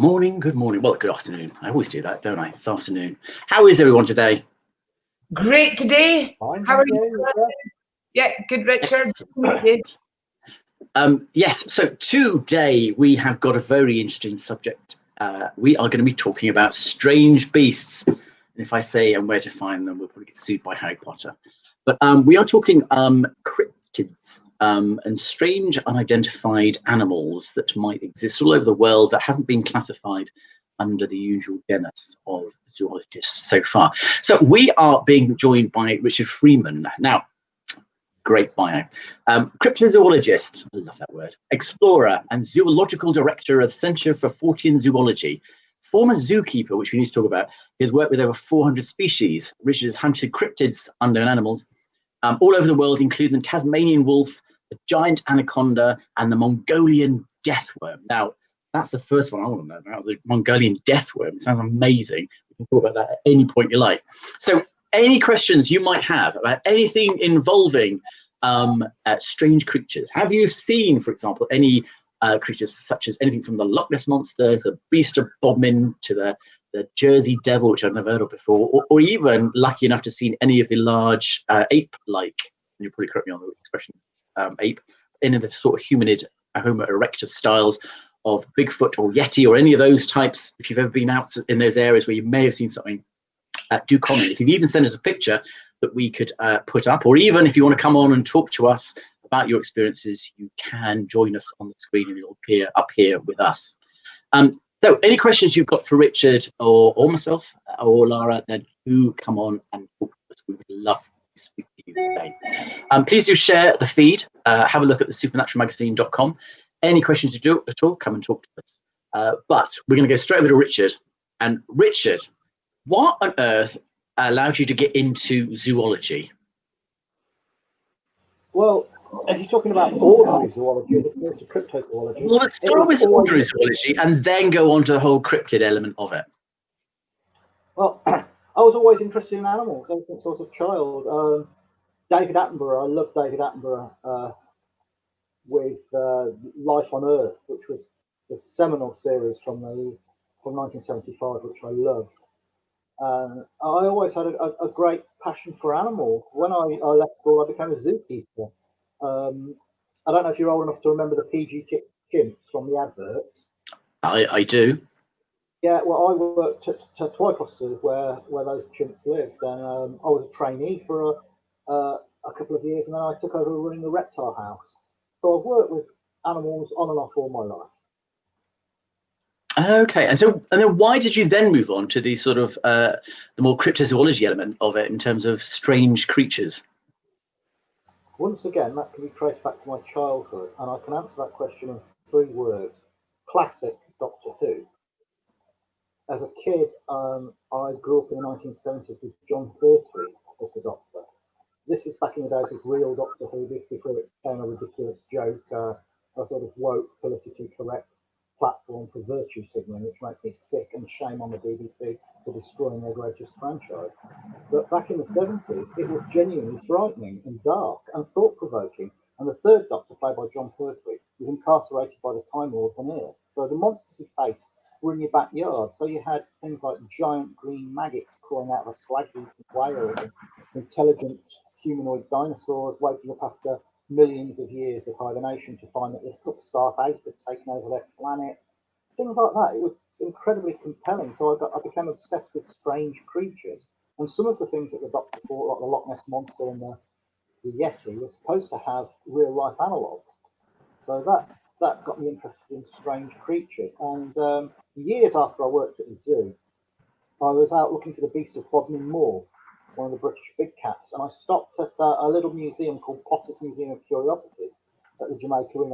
morning, good morning. Well, good afternoon. I always do that, don't I? It's afternoon. How is everyone today? Great today. Fine, How are you? Yeah, good, Richard. Yes, so today we have got a very interesting subject. We are going to be talking about strange beasts. And if I say and where to find them, we'll probably get sued by Harry Potter. But we are talking cryptids and strange unidentified animals that might exist all over the world that haven't been classified under the usual genus of zoologists so far. So we are being joined by Richard Freeman. Now, great bio. Cryptozoologist, I love that word, explorer and zoological director of the Centre for Fortean Zoology. Former zookeeper, which we need to talk about. He has worked with over 400 species. Richard has hunted cryptids, unknown animals, all over the world, including the Tasmanian wolf, the giant anaconda, and the Mongolian deathworm. Now, that's the first one I want to know about, the Mongolian deathworm. It sounds amazing. We can talk about that at any point in your life. So any questions you might have about anything involving strange creatures? Have you seen, for example, any creatures such as anything from the Lochness Monster to the Beast of Bodmin to the Jersey Devil, which I've never heard of before, or even lucky enough to have seen any of the large ape-like, and you'll probably correct me on the expression, ape, any of the sort of humanid Homo erectus styles of Bigfoot or Yeti or any of those types? If you've ever been out in those areas where you may have seen something, do comment. If you can even send us a picture that we could put up, or even if you want to come on and talk to us about your experiences, you can join us on the screen and you'll appear up here with us. So any questions you've got for Richard or myself or Lara, then do come on and talk to us. We would love to speak to you today. Please do share the feed. Have a look at the supernaturalmagazine.com. Any questions you do at all, come and talk to us. But we're going to go straight over to Richard. And Richard, what on earth allowed you to get into zoology? Well, if you're talking about ordinary zoology as opposed to cryptozoology, Well, let's start with ordinary zoology and then go on to the whole cryptid element of it. Well, I was always interested in animals ever since I was a child. David Attenborough, I love David Attenborough with Life on Earth, which was the seminal series from 1975, which I loved. I always had a great passion for animals. When I left school, I became a zookeeper. I don't know if you're old enough to remember the PG chimps from the adverts. I do. Yeah, well, I worked at Twycross Zoo where those chimps lived, and I was a trainee for a couple of years, and then I took over running the reptile house. So I've worked with animals on and off all my life. Okay, and then why did you then move on to the sort of the more cryptozoology element of it in terms of strange creatures? Once again, that can be traced back to my childhood, and I can answer that question in 3 words. Classic Doctor Who. As a kid, I grew up in the 1970s with John Pertwee as the Doctor. This is back in the days of real Doctor Who, before it became a ridiculous joke, a sort of woke, politically correct platform for virtue signalling, which makes me sick, and shame on the BBC for destroying their greatest franchise. But back in the 70s, it was genuinely frightening and dark and thought-provoking, and the 3rd Doctor, played by John Pertwee, was incarcerated by the Time Lords on Earth. So the monsters he faced were in your backyard. So you had things like giant green maggots crawling out of a slag-eaten whale, and intelligent humanoid dinosaurs waking up after millions of years of hibernation to find that this upstart ape had taken over their planet. Things like that. It was incredibly compelling. So I became obsessed with strange creatures. And some of the things that the Doctor thought, like the Loch Ness Monster and the Yeti, were supposed to have real life analogues. So that got me interested in strange creatures. And years after I worked at the zoo, I was out looking for the Beast of Bodmin Moor, one of the British big cats, and I stopped at a little museum called Potter's Museum of Curiosities at the Jamaica Inn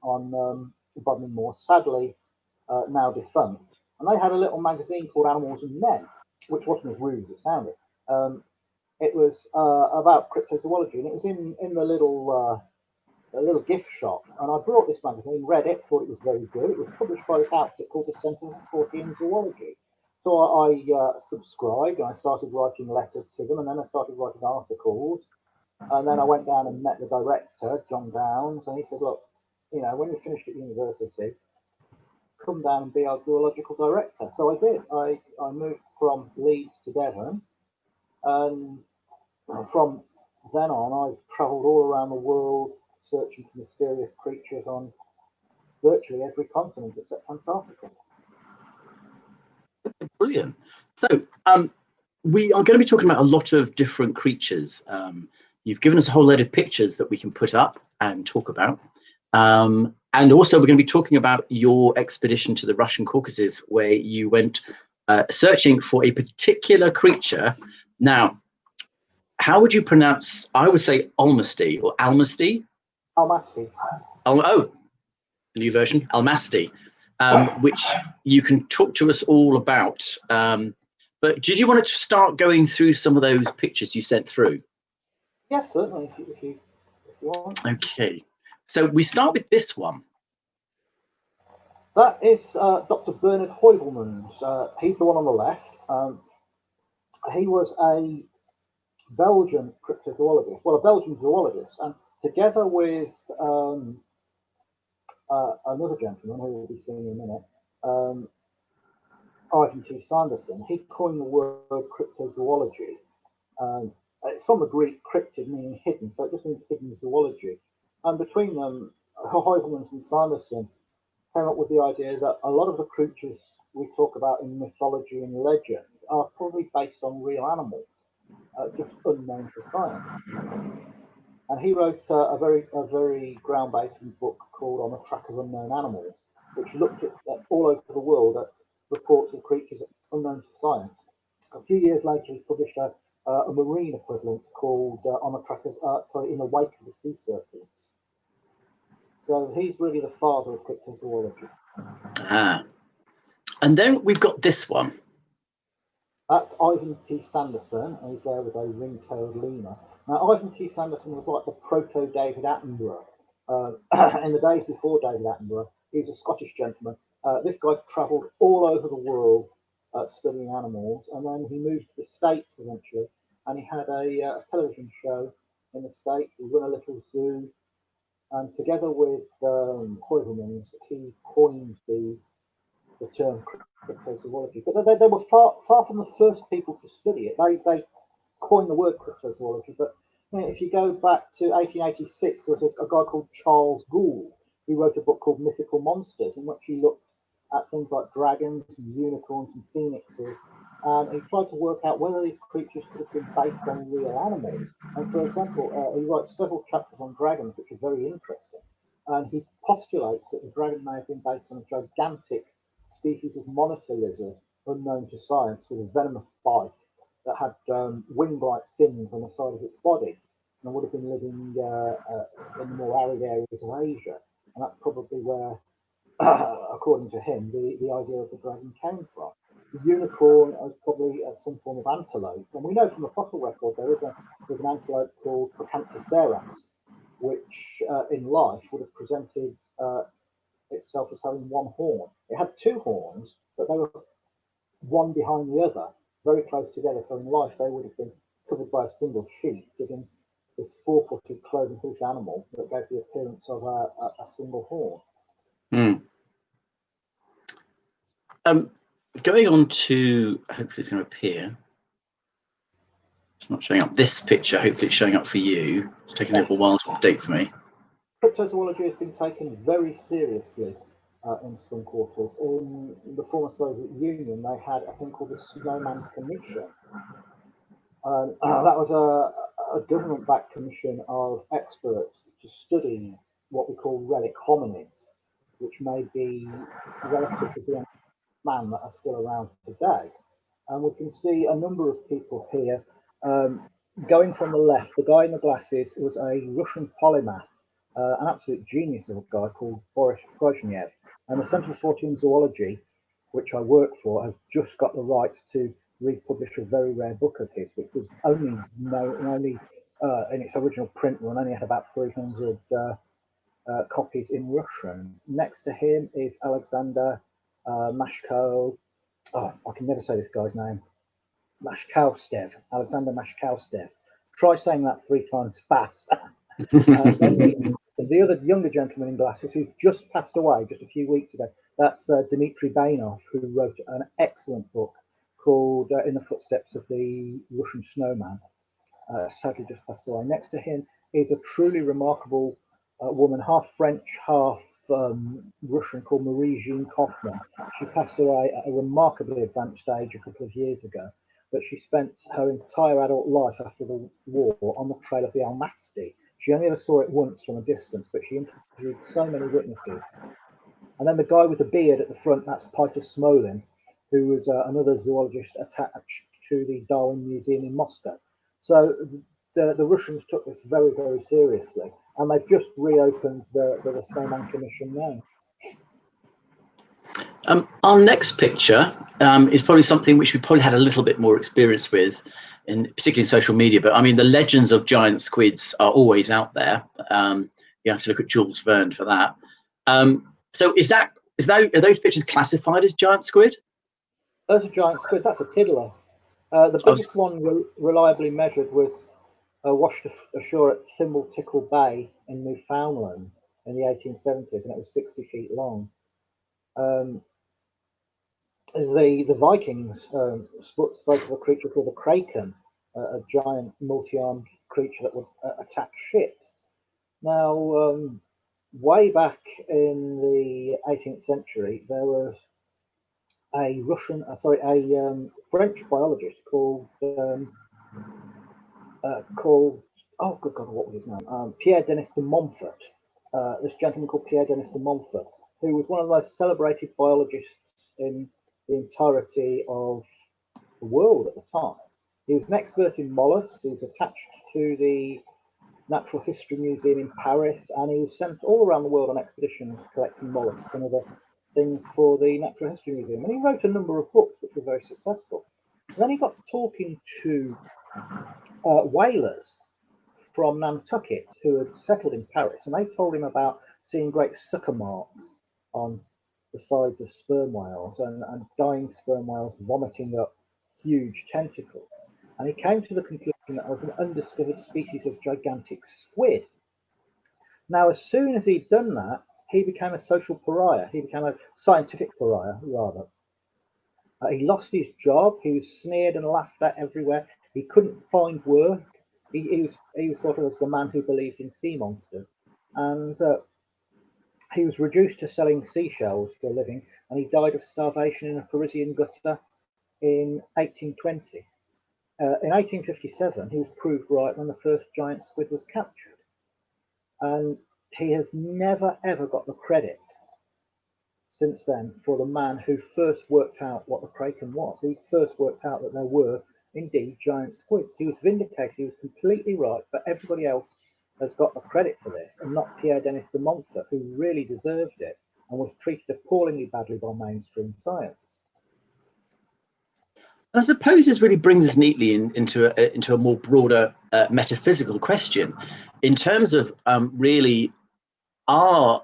on Bodmin Moor, sadly now defunct. And they had a little magazine called Animals and Men, which wasn't as rude as it sounded. It was about cryptozoology, and it was in the little gift shop. And I brought this magazine, read it, thought it was very good. It was published by this outfit called the Centre for Fortean Zoology. So I subscribed, and I started writing letters to them, and then I started writing articles. And then I went down and met the director, John Downs, and he said, look, when you're finished at university, come down and be our zoological director. So I did. I moved from Leeds to Devon, and from then on, I've travelled all around the world searching for mysterious creatures on virtually every continent except Antarctica. Brilliant. So we are going to be talking about a lot of different creatures. You've given us a whole load of pictures that we can put up and talk about. And also we're going to be talking about your expedition to the Russian Caucasus, where you went searching for a particular creature. Now, how would you pronounce, I would say almasty or almasty? Almasty. Oh, new version, almasty, which you can talk to us all about. But did you want to start going through some of those pictures you sent through? Yes, certainly, if you want. Okay, so we start with this one. That is Dr. Bernard Heuvelmans. He's the one on the left. He was a Belgian cryptozoologist, well, a Belgian zoologist, and together with another gentleman who we'll be seeing in a minute, Ivan T. Sanderson, he coined the word cryptozoology. It's from the Greek cryptid, meaning hidden, so it just means hidden zoology. And between them, Heuvelmans and Sanderson came up with the idea that a lot of the creatures we talk about in mythology and legend are probably based on real animals, just unknown to science. And he wrote a very groundbreaking book called On the Track of Unknown Animals, which looked at all over the world at reports of creatures unknown to science. A few years later, he published a marine equivalent called On the Track of, In the Wake of the Sea Serpents. So he's really the father of cryptozoology. And then we've got this one. That's Ivan T. Sanderson, and he's there with a ring-tailed lemur. Now, Ivan T. Sanderson was like the proto-David Attenborough. In the days before David Attenborough, he was a Scottish gentleman. This guy travelled all over the world studying animals, and then he moved to the States eventually, and he had a television show in the States. He ran a little zoo, and together with Heuvelmans, he coined the term cryptozoology. But they were far from the first people to study it. They coined the word cryptozoology, but if you go back to 1886, there's a guy called Charles Gould who wrote a book called Mythical Monsters, in which he looked at things like dragons and unicorns and phoenixes, and he tried to work out whether these creatures could have been based on real animals. And for example, he writes several chapters on dragons, which are very interesting, and he postulates that the dragon may have been based on a gigantic species of monitor lizard unknown to science with a venomous bite that had wing-like fins on the side of its body, and would have been living in the more arid areas of Asia. And that's probably where, according to him, the idea of the dragon came from. The unicorn is probably some form of antelope, and we know from the fossil record there's an antelope called Procanthoceras, which in life would have presented itself as having one horn. It had two horns, but they were one behind the other, very close together. So in life, they would have been covered by a single sheath, giving this four-footed, cloven-hoofed animal that gave the appearance of a single horn. Going on to, hopefully it's going to appear. It's not showing up. This picture, hopefully it's showing up for you. It's taking a little while to update for me. Cryptozoology has been taken very seriously in some quarters. In the former Soviet Union, they had a thing called the Snowman Commission. That was a government-backed commission of experts to study what we call relic hominids, which may be relatives of the man that are still around today. And we can see a number of people here. Going from the left, the guy in the glasses was a Russian polymath, an absolute genius of a guy called Boris Prozhnev. And the Centre for Fortean Zoology, which I work for, has just got the rights to republish a very rare book of his, which was only in its original print run, only had about 300 copies in Russian. Next to him is Alexander Mashko. Oh, I can never say this guy's name. Mashkowstev, Alexander Mashkowstev. Try saying that 3 times fast. The other younger gentleman in glasses who just passed away just a few weeks ago That's Dmitry Bainov, who wrote an excellent book called In the Footsteps of the Russian Snowman. Sadly just passed away. Next to him is a truly remarkable woman, half French, half Russian, called Marie-Jeanne Kaufmann. She passed away at a remarkably advanced age a couple of years ago, but she spent her entire adult life after the war on the trail of the almasty. She only ever saw it once from a distance, but she interviewed so many witnesses. And then the guy with the beard at the front, that's Peter Smolin, who was another zoologist attached to the Darwin Museum in Moscow. So the Russians took this very, very seriously, and they've just reopened the Snowman Commission now. Our next picture is probably something which we probably had a little bit more experience with, particularly in social media. But I mean, the legends of giant squids are always out there. You have to look at Jules Verne for that. So are those pictures classified as giant squid? That's a giant squid. That's a tiddler. The biggest one reliably measured was washed ashore at Thimble Tickle Bay in Newfoundland in the 1870s, and it was 60 feet long. The Vikings spoke of a creature called the kraken, a giant multi-armed creature that would attack ships. Now, way back in the 18th century, there was a French biologist called oh good God, what was his name? Pierre Denis de Montfort. This gentleman called Pierre Denis de Montfort, who was one of the most celebrated biologists in the entirety of the world at the time. He was an expert in mollusks. He was attached to the Natural History Museum in Paris, and he was sent all around the world on expeditions collecting mollusks and other things for the Natural History Museum. And he wrote a number of books which were very successful. And then he got to talking to whalers from Nantucket who had settled in Paris, and they told him about seeing great sucker marks on the sides of sperm whales and dying sperm whales vomiting up huge tentacles. And he came to the conclusion that there was an undiscovered species of gigantic squid. Now, as soon as he'd done that, he became a social pariah. He became a scientific pariah, rather. He lost his job. He was sneered and laughed at everywhere. He couldn't find work. He was thought of as the man who believed in sea monsters. And he was reduced to selling seashells for a living, and he died of starvation in a Parisian gutter in 1820. In 1857, he was proved right when the first giant squid was captured. And he has never, ever got the credit since then for the man who first worked out what the kraken was. He first worked out that there were indeed giant squids. He was vindicated. He was completely right, but everybody else has got the credit for this, and not Pierre Denis de Montfort, who really deserved it and was treated appallingly badly by mainstream science. I suppose this really brings us neatly into a more broader metaphysical question, in terms of really, are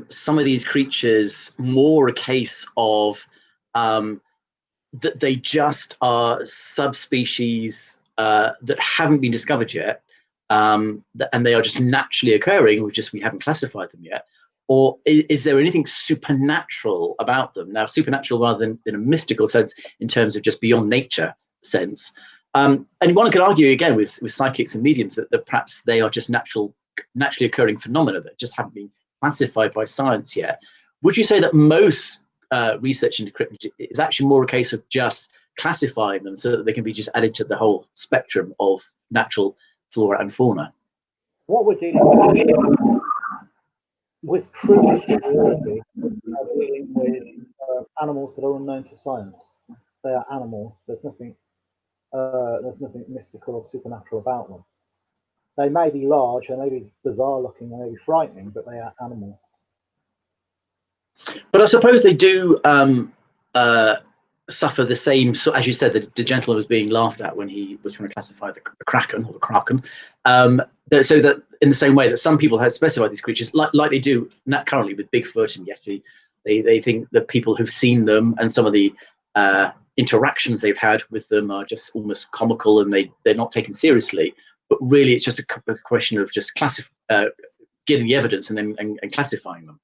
some of these creatures more a case of that they just are subspecies that haven't been discovered yet, and they are just naturally occurring, we haven't classified them yet? Or is there anything supernatural about them? Now, supernatural rather than in a mystical sense, in terms of just beyond nature sense. And one could argue again with psychics and mediums that perhaps they are just naturally occurring phenomena that just haven't been classified by science yet. Would you say that most research into cryptids is actually more a case of just classifying them so that they can be just added to the whole spectrum of natural flora and fauna? What we're dealing with true superiority, dealing with animals that are unknown to science. They are animals. There's nothing mystical or supernatural about them. They may be large, they may be bizarre looking, they may be frightening, but they are animals. But I suppose they do suffer the same, so as you said, the gentleman was being laughed at when he was trying to classify the kraken or the kraken. So that in the same way that some people have specified these creatures, like they do currently with Bigfoot and Yeti, they think that people who've seen them and some of the interactions they've had with them are just almost comical, and they're not taken seriously. But really, it's just a question of just getting the evidence and then classifying them.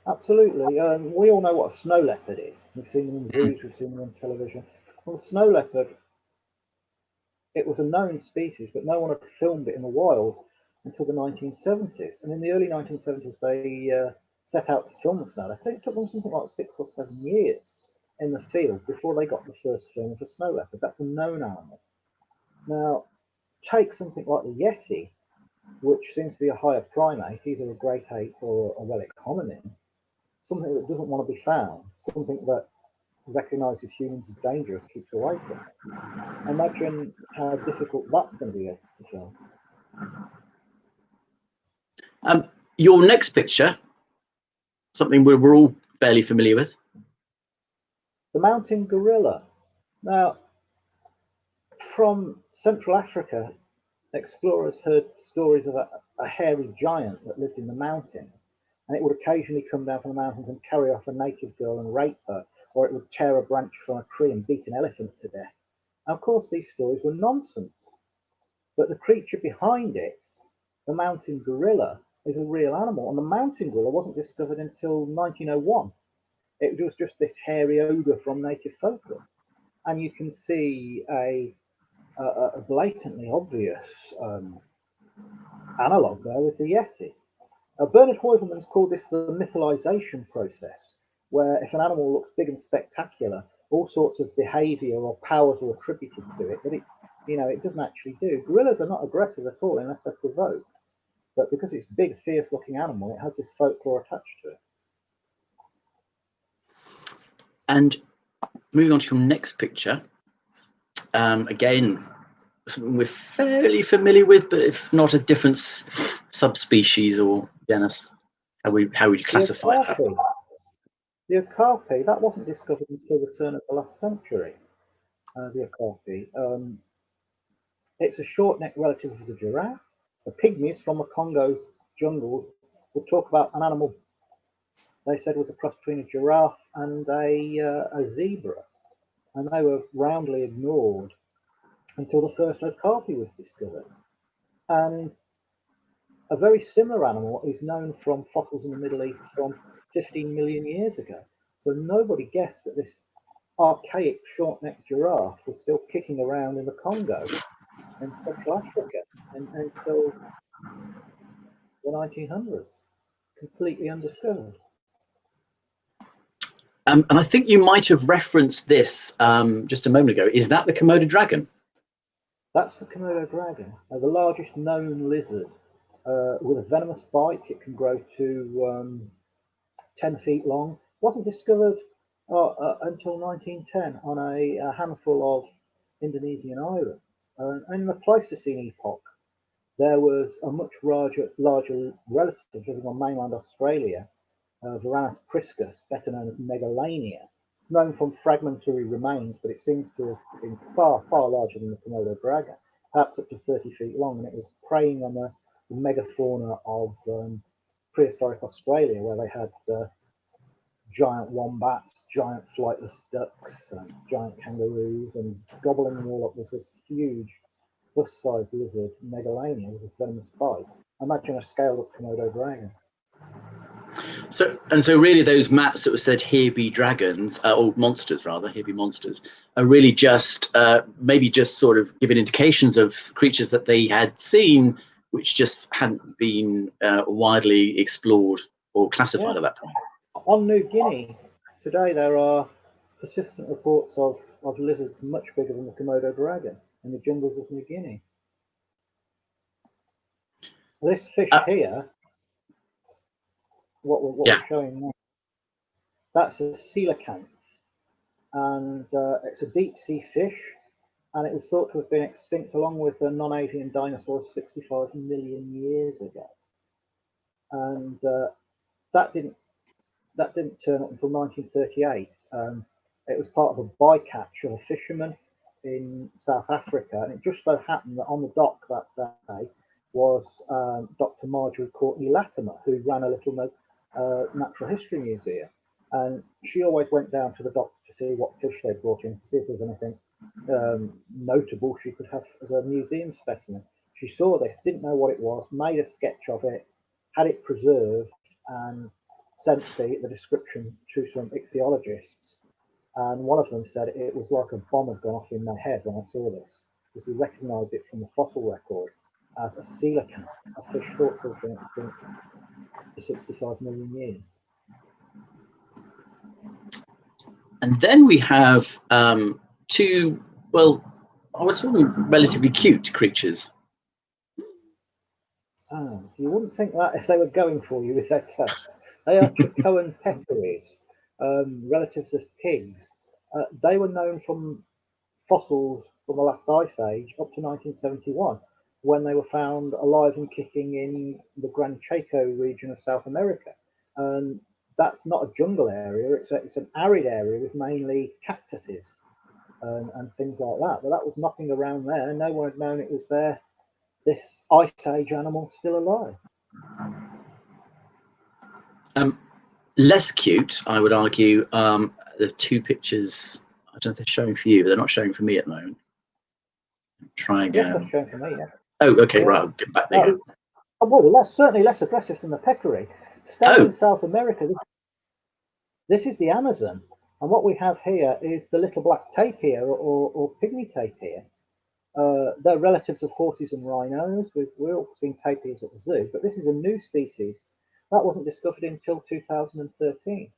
Absolutely. We all know what a snow leopard is. We've seen them in zoos, we've seen them on television. Well, the snow leopard, it was a known species, but no one had filmed it in the wild until the 1970s. And in the early 1970s, they set out to film the snow leopard. It took them something like 6 or 7 years in the field before they got the first film of a snow leopard. That's a known animal. Now, take something like the Yeti, which seems to be a higher primate, either a great ape or a relic hominin, something that doesn't want to be found, something that recognises humans as dangerous, keeps away from it. Imagine how difficult that's going to be to film. Your next picture, something we're all fairly familiar with. The mountain gorilla. Now, from Central Africa, explorers heard stories of a hairy giant that lived in the mountains, and it would occasionally come down from the mountains and carry off a native girl and rape her, or it would tear a branch from a tree and beat an elephant to death. Now, of course, these stories were nonsense, but the creature behind it, the mountain gorilla, is a real animal, and the mountain gorilla wasn't discovered until 1901. It was just this hairy ogre from native folklore, and you can see a blatantly obvious analog there with the Yeti. Bernard Heuvelmann's called this the mytholization process, where if an animal looks big and spectacular, all sorts of behavior or powers are attributed to it that it doesn't actually do. Gorillas are not aggressive at all unless they're provoked, but because it's a big, fierce-looking animal, it has this folklore attached to it. And moving on to your next picture, again, something we're fairly familiar with, but if not a different subspecies or genus, how would you classify that? The okapi, that wasn't discovered until the turn of the last century. The okapi. It's a short-necked relative of the giraffe. The pygmies from the Congo jungle would talk about an animal they said was a cross between a giraffe and a zebra, and they were roundly ignored until the first okapi was discovered. And a very similar animal is known from fossils in the Middle East from 15 million years ago. So nobody guessed that this archaic short-necked giraffe was still kicking around in the Congo in Central Africa until the 1900s, completely undiscovered. And I think you might have referenced this just a moment ago. Is that the Komodo dragon? That's the Komodo dragon, the largest known lizard. With a venomous bite, it can grow to 10 feet long. Wasn't discovered until 1910 on a handful of Indonesian islands. In the Pleistocene epoch, there was a much larger relative living on mainland Australia, Varanus priscus, better known as Megalania. It's known from fragmentary remains, but it seems to have been far, far larger than the Komodo dragon, perhaps up to 30 feet long, and it was preying on the megafauna of prehistoric Australia, where they had giant wombats, giant flightless ducks, giant kangaroos, and gobbling them all up was this huge bus-sized lizard, Megalania, with a venomous bite. Imagine a scaled-up Komodo dragon. So really those maps that were said here be dragons, or monsters rather, here be monsters, are really just maybe just sort of giving indications of creatures that they had seen, which just hadn't been widely explored or classified at that point. On New Guinea, today there are persistent reports of lizards much bigger than the Komodo dragon in the jungles of New Guinea. This fish here, what we're showing now, that's a coelacanth, and it's a deep sea fish, and it was thought to have been extinct along with the non-avian dinosaurs 65 million years ago. And that didn't turn up until 1938. It was part of a bycatch of a fisherman in South Africa, and it just so happened that on the dock that day was Dr. Marjorie Courtney Latimer, who ran a little natural history museum, and she always went down to the dock to see what fish they brought in, to see if there was anything notable she could have as a museum specimen. She saw this, didn't know what it was, made a sketch of it, had it preserved, and sent the description to some ichthyologists, and one of them said it was like a bomb had gone off in my head when I saw this, because he recognised it from the fossil record as a coelacanth, a fish thought to have been extinct for 65 million years. And then we have two, well, I would call them relatively cute creatures. You wouldn't think that if they were going for you with their tests. They are Chacoan peccaries, relatives of pigs. They were known from fossils from the last ice age up to 1971, when they were found alive and kicking in the Gran Chaco region of South America. And that's not a jungle area, it's an arid area with mainly cactuses and things like that. But that was nothing around there. No one had known it was there. This ice age animal still alive. Less cute, I would argue. The two pictures, I don't know if they're showing for you, but they're not showing for me at the moment. Try again. Yes, that's showing for me, yeah. Oh, okay, right. I'll get back there. Well, certainly less aggressive than the peccary. Staying in South America, this is the Amazon. And what we have here is the little black tapir or pygmy tapir. They're relatives of horses and rhinos. We're all seeing tapirs at the zoo, but this is a new species that wasn't discovered until 2013.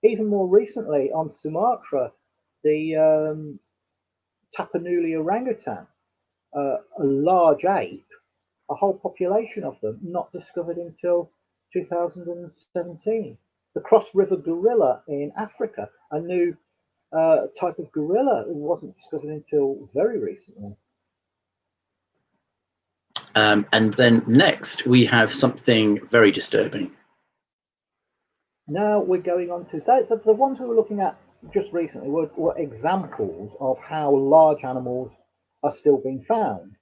Even more recently, on Sumatra, the Tapanuli orangutan, a large ape, a whole population of them, not discovered until 2017. The cross river gorilla in Africa, a new type of gorilla, wasn't discovered until very recently. And then next we have something very disturbing. Now we're going on to the ones we were looking at just recently were examples of how large animals are still being found.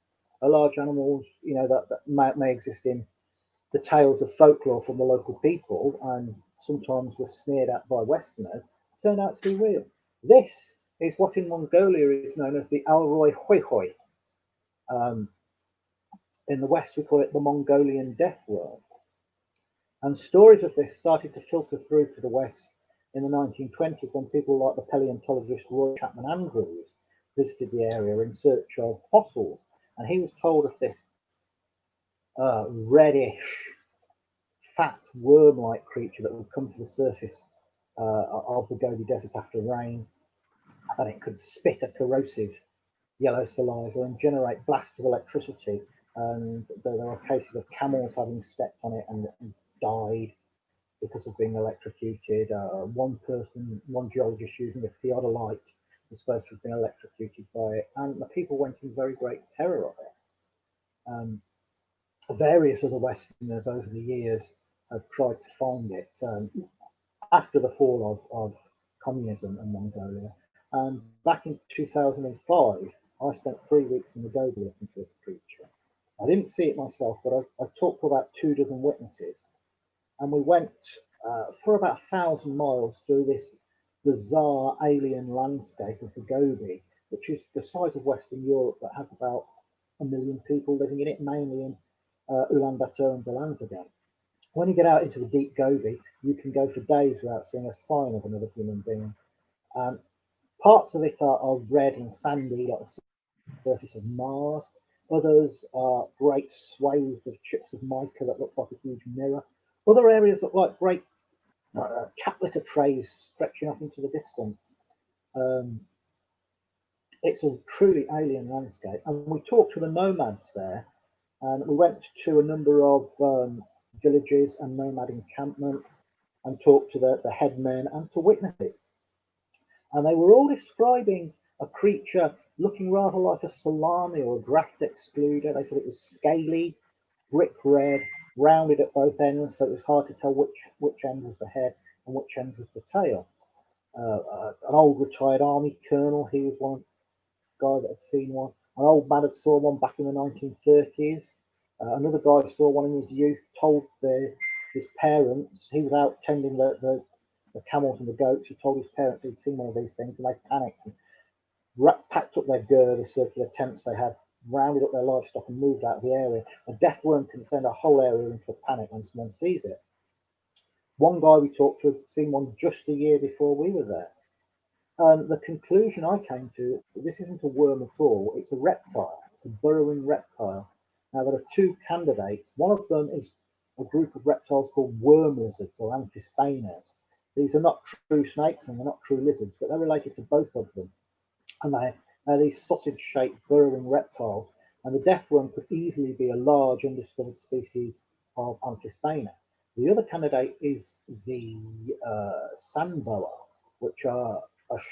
Large animals, that may exist in the tales of folklore from the local people and sometimes were sneered at by Westerners, turn out to be real. This is what in Mongolia is known as the Alroy Hoi Hoi. In the West, we call it the Mongolian death worm. And stories of this started to filter through to the West in the 1920s when people like the paleontologist Roy Chapman Andrews visited the area in search of fossils. And he was told of this reddish, fat, worm-like creature that would come to the surface of the Gobi Desert after rain, and it could spit a corrosive yellow saliva and generate blasts of electricity. And there are cases of camels having stepped on it and died because of being electrocuted. One geologist using a theodolite was supposed to have been electrocuted by it, and the people went in very great terror of it. Various other Westerners over the years have tried to find it after the fall of communism in Mongolia. And back in 2005, I spent 3 weeks in the Gobi looking for this creature. I didn't see it myself, but I talked to about 24 witnesses, and we went for about 1,000 miles through this bizarre alien landscape of the Gobi, which is the size of Western Europe, that has about 1 million people living in it, mainly in Ulaanbaatar and Balanzadeh. When you get out into the deep Gobi, you can go for days without seeing a sign of another human being. Parts of it are red and sandy, like the surface of Mars. Others are great swathes of chips of mica that looks like a huge mirror. Other areas look like great cat litter trays stretching off into the distance. It's a truly alien landscape. And we talked to the nomads there, and we went to a number of villages and nomad encampments and talked to the headmen and to witnesses. And they were all describing a creature looking rather like a salami or a draft excluder. They said it was scaly, brick red, rounded at both ends, so it was hard to tell which end was the head and which end was the tail. An old retired army colonel, he was one guy that had seen one. An old man had saw one back in the 1930s. Another guy saw one in his youth, told his parents, he was out tending the camels and the goats, he told his parents he'd seen one of these things, and they panicked and packed up their gear, the circular tents they had, rounded up their livestock and moved out of the area. A death worm can send a whole area into a panic when someone sees it. One guy we talked to had seen one just a year before we were there. And the conclusion I came to, this isn't a worm at all, it's a reptile. It's a burrowing reptile. Now, there are two candidates. One of them is a group of reptiles called worm lizards or amphisbaenas. These are not true snakes and they're not true lizards, but they're related to both of them. And they're these sausage-shaped burrowing reptiles. And the death worm could easily be a large undiscovered species of amphisbaena. The other candidate is the sand boa, which are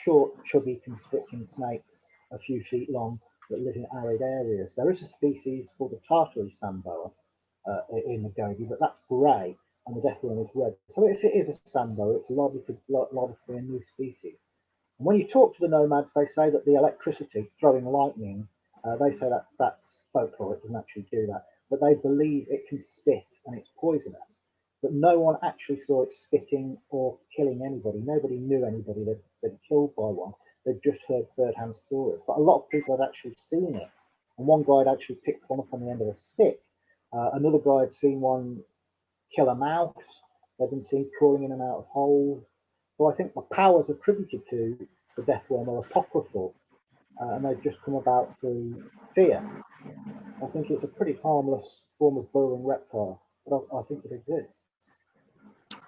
short, chubby, constricting snakes, a few feet long, that live in arid areas. There is a species called the Tartary sand boa in the Gobi, but that's grey, and the death worm is red. So if it is a sand boa, it's likely to be a new species. And when you talk to the nomads, they say that the electricity, throwing lightning, they say that that's folklore, it doesn't actually do that, but they believe it can spit and it's poisonous. But no one actually saw it spitting or killing anybody. Nobody knew anybody that had been killed by one. They'd just heard third-hand stories. But a lot of people had actually seen it. And one guy had actually picked one up on the end of a stick. Another guy had seen one kill a mouse. They'd been seen crawling in and out of holes. So I think the powers attributed to the death worm are apocryphal. And they've just come about through fear. I think it's a pretty harmless form of burrowing reptile, but I think it exists.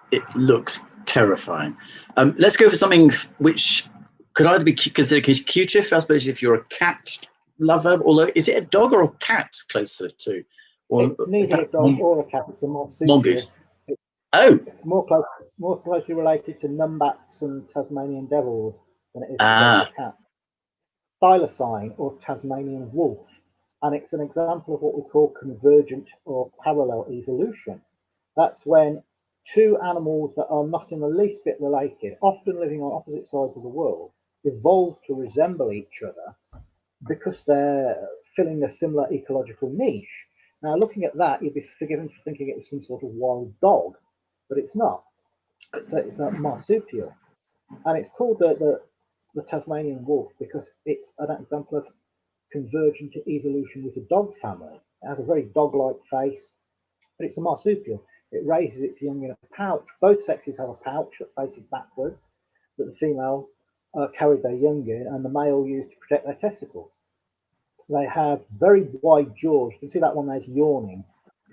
It looks terrifying. Let's go for something which could either be considered cuter, I suppose, if you're a cat lover, although is it a dog or a cat closer to? Or it's neither a dog or a cat, it's a marsupial. Mongoose. It's more closely related to numbats and Tasmanian devils than it is to a cat. Thylacine or Tasmanian wolf, and it's an example of what we call convergent or parallel evolution. That's when two animals that are not in the least bit related, often living on opposite sides of the world, evolve to resemble each other because they're filling a similar ecological niche. Now, looking at that, you'd be forgiven for thinking it was some sort of wild dog, but it's not. It's a marsupial, and it's called the Tasmanian wolf because it's an example of convergent evolution with the dog family. It has a very dog-like face, but it's a marsupial. It raises its young in a pouch. Both sexes have a pouch that faces backwards that the female carried their young in, and the male used to protect their testicles. They have very wide jaws. You can see that one there's yawning.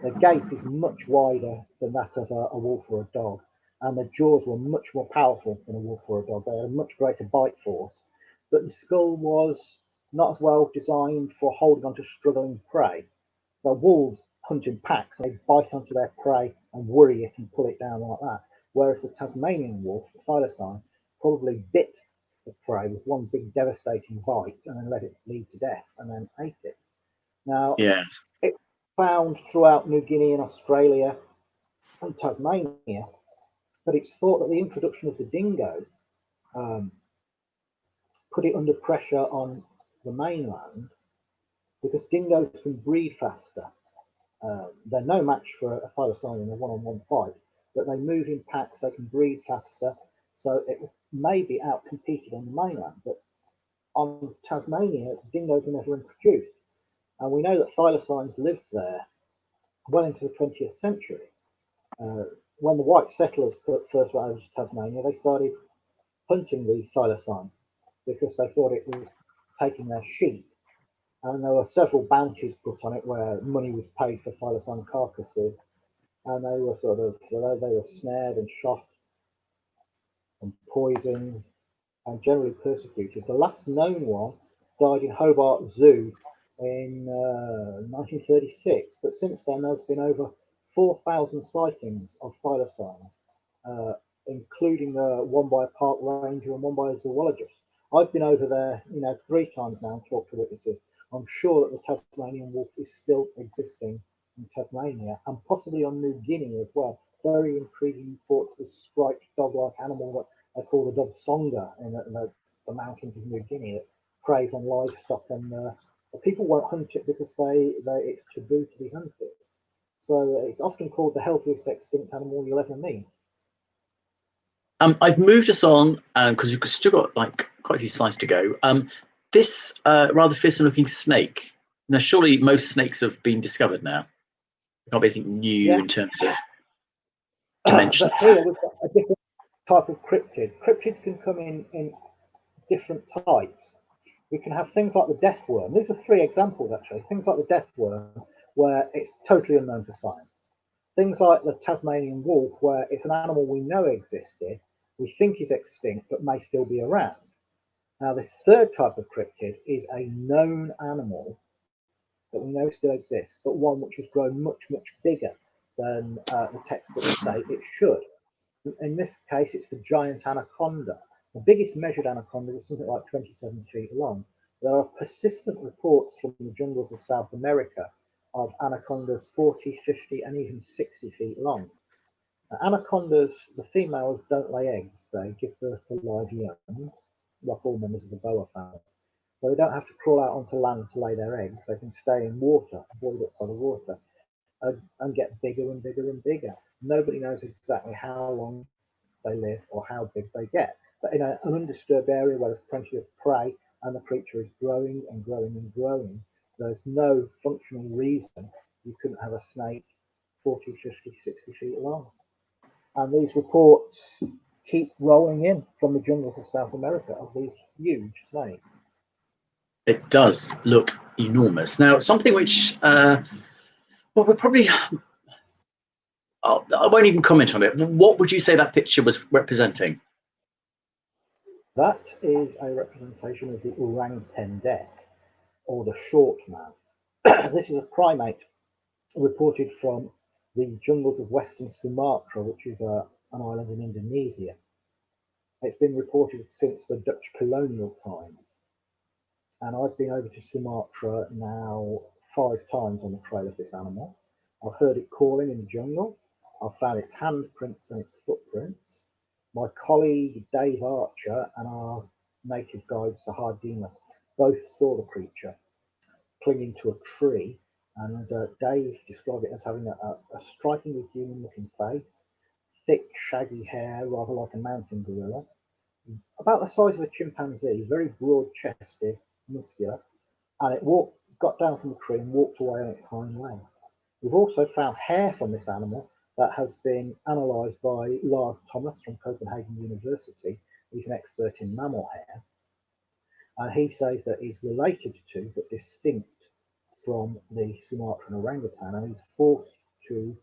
The gape is much wider than that of a wolf or a dog, and the jaws were much more powerful than a wolf or a dog. They had a much greater bite force, but the skull was not as well designed for holding onto struggling prey. So wolves hunt in packs, they bite onto their prey and worry it and pull it down like that. Whereas the Tasmanian wolf, the thylacine, probably bit the prey with one big devastating bite and then let it bleed to death and then ate it. Now, yes, it's found throughout New Guinea and Australia and Tasmania, but it's thought that the introduction of the dingo put it under pressure on the mainland because dingoes can breed faster. They're no match for a thylacine in a one-on-one fight, but they move in packs, they can breed faster, so it may be out-competed on the mainland. But on Tasmania, dingoes were never introduced. And we know that thylacines lived there well into the 20th century. When the white settlers first went over to Tasmania, they started hunting the thylacine because they thought it was taking their sheep. And there were several bounties put on it where money was paid for thylacine carcasses, and they were they were snared and shot and poisoned and generally persecuted. The last known one died in Hobart Zoo in 1936, but since then there's been over 4,000 sightings of thylacines, including one by a park ranger and one by a zoologist. I've been over there, 3 times now and talked to witnesses. I'm sure that the Tasmanian wolf is still existing in Tasmania and possibly on New Guinea as well. Very intriguing reports of this striped dog-like animal that they call the dobsonga in the mountains of New Guinea that preys on livestock, and people won't hunt it because it's taboo to be hunted. So it's often called the healthiest extinct animal you'll ever meet. I've moved us on because we've still got like quite a few slides to go. This rather fearsome-looking snake. Now, surely most snakes have been discovered now. There can't be anything new in terms of. dimensions. But here we've got a different type of cryptid. Cryptids can come in different types. We can have things like the death worm. These are 3 examples, actually. Things like the death worm, where it's totally unknown to science. Things like the Tasmanian wolf, where it's an animal we know existed, we think is extinct, but may still be around. Now, this 3rd type of cryptid is a known animal that we know still exists, but one which has grown much, much bigger than the textbooks say it should. In this case, it's the giant anaconda. The biggest measured anaconda is something like 27 feet long. There are persistent reports from the jungles of South America of anacondas 40, 50, and even 60 feet long. Now, anacondas, the females don't lay eggs, they give birth to live young, like all members of the boa family. So they don't have to crawl out onto land to lay their eggs, they can stay in water, buoyed up by the water, and get bigger and bigger and bigger. Nobody knows exactly how long they live or how big they get. But in an undisturbed area where there's plenty of prey and the creature is growing and growing and growing, there's no functional reason you couldn't have a snake 40, 50, 60 feet long. And these reports keep rolling in from the jungles of South America of these huge snakes. It does look enormous. Now, something which, well, we're probably, I won't even comment on it. What would you say that picture was representing? That is a representation of the orangutan deck, or the short man. This is a primate reported from the jungles of Western Sumatra, which is an island in Indonesia. It's been reported since the Dutch colonial times. And I've been over to Sumatra now 5 times on the trail of this animal. I've heard it calling in the jungle. I've found its handprints and its footprints. My colleague Dave Archer and our native guide Sahar Dimas both saw the creature clinging to a tree, and Dave described it as having a strikingly human looking face, thick shaggy hair, rather like a mountain gorilla, about the size of a chimpanzee, very broad chested, muscular, and it got down from the tree and walked away on its hind legs. We've also found hair from this animal that has been analysed by Lars Thomas from Copenhagen University. He's an expert in mammal hair, and he says that he's related to but distinct from the Sumatran orangutan, and he's forced to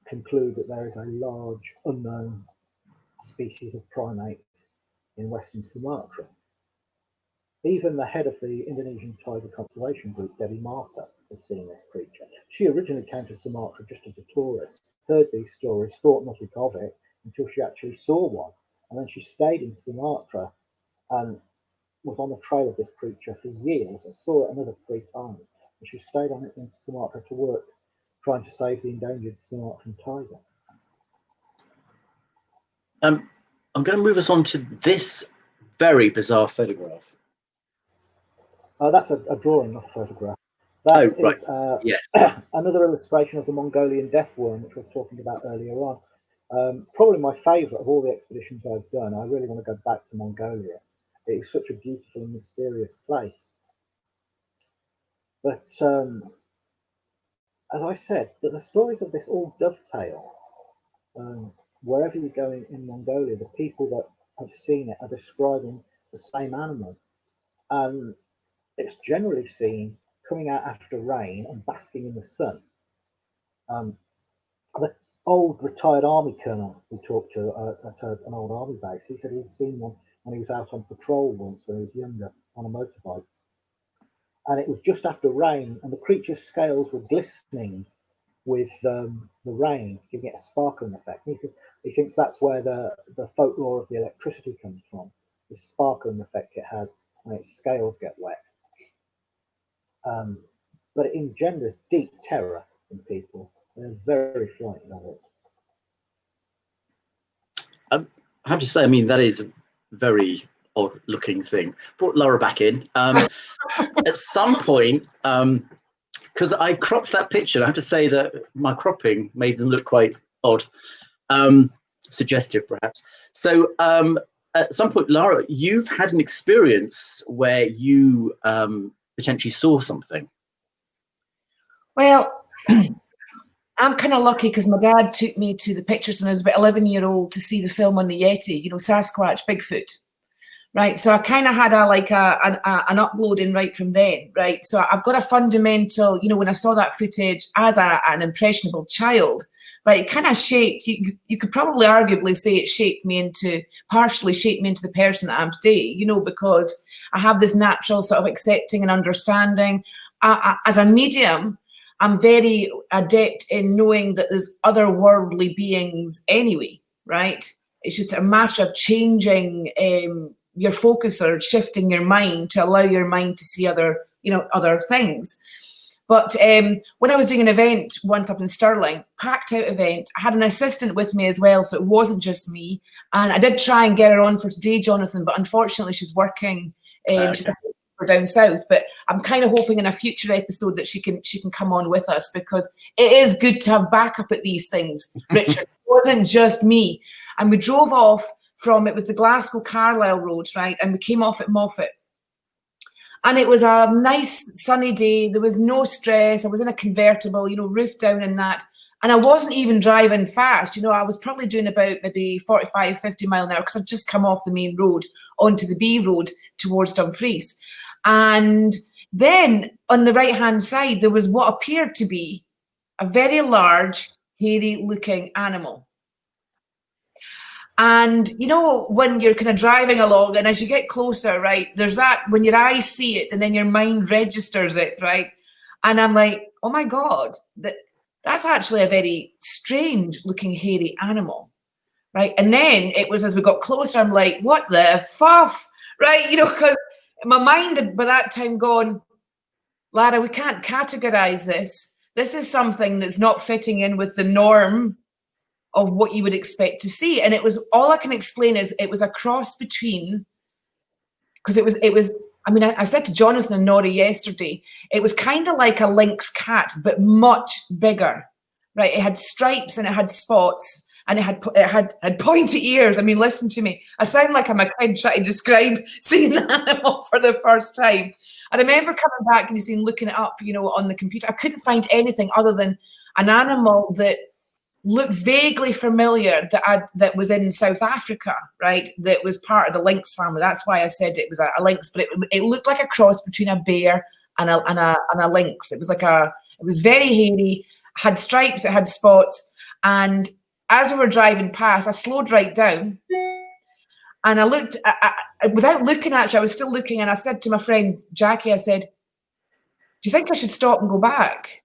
conclude that there is a large unknown species of primate in Western Sumatra. Even the head of the Indonesian Tiger Conservation Group, Debbie Marta, has seen this creature. She originally came to Sumatra just as a tourist, heard these stories, thought nothing of it until she actually saw one. And then she stayed in Sumatra and was on the trail of this creature for years and saw it another 3 times. And she stayed on it in Sumatra to work, trying to save the endangered Sumatran tiger. I'm going to move us on to this very bizarre photograph. That's a drawing, not a photograph. That right. is Yes. another illustration of the Mongolian death worm, which we were talking about earlier on. Probably my favourite of all the expeditions I've done. I really want to go back to Mongolia. It is such a beautiful and mysterious place. But as I said, that the stories of this all dovetail. Wherever you go in Mongolia, the people that have seen it are describing the same animal. And it's generally seen coming out after rain and basking in the sun. The old retired army colonel we talked to at an old army base, he said he'd seen one when he was out on patrol once when he was younger on a motorbike. And it was just after rain, and the creature's scales were glistening with the rain, giving it a sparkling effect. He thinks that's where the folklore of the electricity comes from, the sparkling effect it has when its scales get wet. But it engenders deep terror in people. They're very frightened of it. I have to say, I mean, that is a very odd looking thing. Brought Lara back in. At some point, because I cropped that picture, I have to say that my cropping made them look quite odd, suggestive perhaps. So at some point, Lara, you've had an experience where you potentially saw something. Well, I'm kind of lucky because my dad took me to the pictures when I was about 11-year-old to see the film on the Yeti, Sasquatch, Bigfoot. Right, so I kind of had an uploading right from then, right? So I've got a fundamental, when I saw that footage as an impressionable child, right, it kind of shaped, you could probably arguably say it partially shaped me into the person that I am today, because I have this natural sort of accepting and understanding. As a medium, I'm very adept in knowing that there's otherworldly beings anyway, right? It's just a matter of changing your focus or shifting your mind to allow your mind to see other things. But when I was doing an event once up in Stirling, packed out event, I had an assistant with me as well, so it wasn't just me. And I did try and get her on for today, Jonathan, but unfortunately she's working. She's down south, but I'm kind of hoping in a future episode that she can come on with us, because it is good to have backup at these things. Richard, it wasn't just me. And we drove off from, it was the Glasgow Carlisle road, right? And we came off at Moffat. And it was a nice sunny day. There was no stress. I was in a convertible, roof down and that. And I wasn't even driving fast. I was probably doing about maybe 45, 50 mile an hour because I'd just come off the main road onto the B road towards Dumfries. And then on the right-hand side, there was what appeared to be a very large, hairy-looking animal. And, when you're kind of driving along and as you get closer, right, there's that, when your eyes see it and then your mind registers it, right? And I'm like, oh my God, that's actually a very strange-looking hairy animal, right? And then it was as we got closer, I'm like, what the fuff, right? Because my mind had by that time gone, Lara, we can't categorize this. This is something that's not fitting in with the norm of what you would expect to see. And it was, all I can explain is it was a cross between, because it was, I said to Jonathan and Nori yesterday, it was kind of like a lynx cat, but much bigger, right? It had stripes and it had spots. And it had pointy ears. Listen to me. I sound like I'm a kid trying to describe seeing an animal for the first time. I remember coming back and looking it up, on the computer. I couldn't find anything other than an animal that looked vaguely familiar that was in South Africa, right? That was part of the lynx family. That's why I said it was a lynx, but it looked like a cross between a bear and a lynx. It was very hairy, had stripes, it had spots, and as we were driving past, I slowed right down and I looked, without looking at you, I was still looking, and I said to my friend, Jackie, I said, do you think I should stop and go back?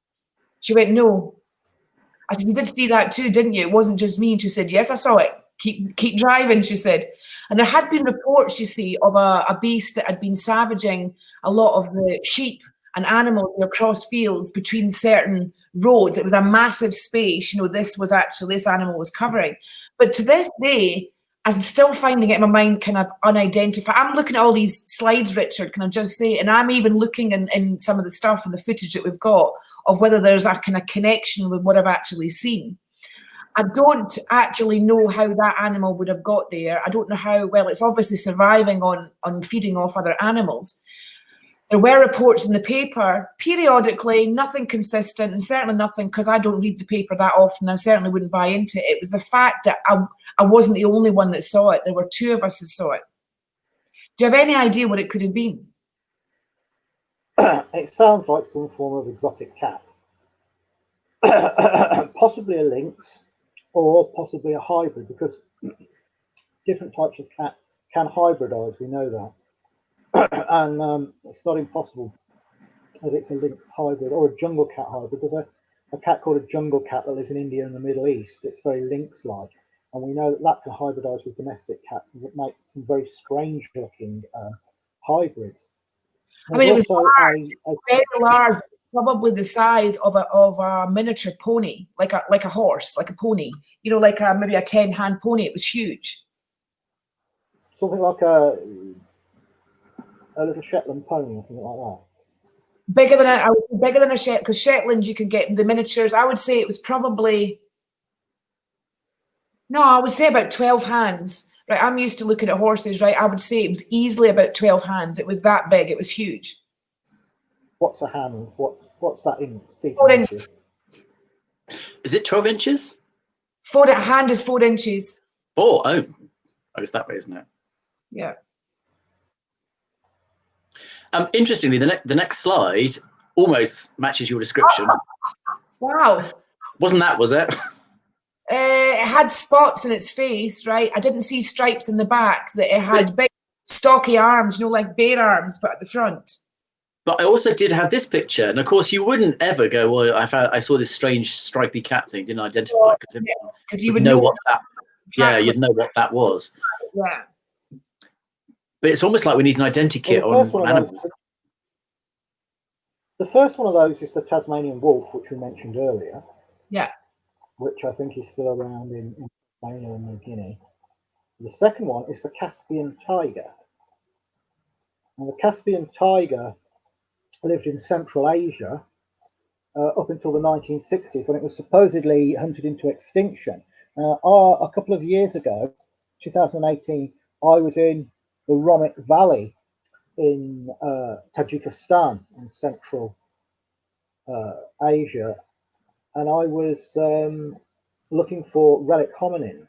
She went, no. I said, you did see that too, didn't you? It wasn't just me. And she said, yes, I saw it. Keep driving, she said. And there had been reports, you see, of a beast that had been savaging a lot of the sheep and animals across fields between certain roads. It was a massive space, this animal was covering. But to this day, I'm still finding it in my mind kind of unidentified. I'm looking at all these slides, Richard, can I just say, and I'm even looking in some of the stuff and the footage that we've got of whether there's a kind of connection with what I've actually seen. I don't actually know how that animal would have got there. I don't know how well. It's obviously surviving on feeding off other animals. There were reports in the paper periodically, nothing consistent, and certainly nothing, because I don't read the paper that often. I certainly wouldn't buy into it. It was the fact that I wasn't the only one that saw it. There were two of us that saw it. Do you have any idea what it could have been? It sounds like some form of exotic cat. Possibly a lynx, or possibly a hybrid, because different types of cat can hybridize, we know that. And it's not impossible that it's a lynx hybrid or a jungle cat hybrid. There's a cat called a jungle cat that lives in India and the Middle East. It's very lynx-like, and we know that can hybridize with domestic cats and make some very strange-looking hybrids. It was large, very large, probably the size of a miniature pony, like a horse, like a pony. Like maybe a 10-hand pony. It was huge. Something like a little Shetland pony or something like that. Bigger than a Shetland, because Shetland you can get the miniatures. I would say it was probably, no, I would say about 12 hands. Right, I'm used to looking at horses, right? I would say it was easily about 12 hands. It was that big. It was huge. What's a hand? What's that in feet? Is it 12 inches? A hand is 4 inches. Oh, it's that way, isn't it? Yeah. Interestingly, the next slide almost matches your description. Wow. Wasn't that, was it? It had spots in its face, right? I didn't see stripes in the back. That it had big, stocky arms, like bear arms, but at the front. But I also did have this picture, and of course, you wouldn't ever go, "Well, I saw this strange stripy cat thing, didn't identify it," because you would would know what that. exactly. Yeah, you'd know what that was. Yeah. But it's almost like we need an identikit on animals. The first one of those is the Tasmanian wolf, which we mentioned earlier. Yeah. Which I think is still around in Tasmania and New Guinea. The second one is the Caspian tiger. And the Caspian tiger lived in Central Asia up until the 1960s, when it was supposedly hunted into extinction. A couple of years ago, 2018, I was in the Romit Valley in Tajikistan in Central Asia, and I was looking for relic hominins.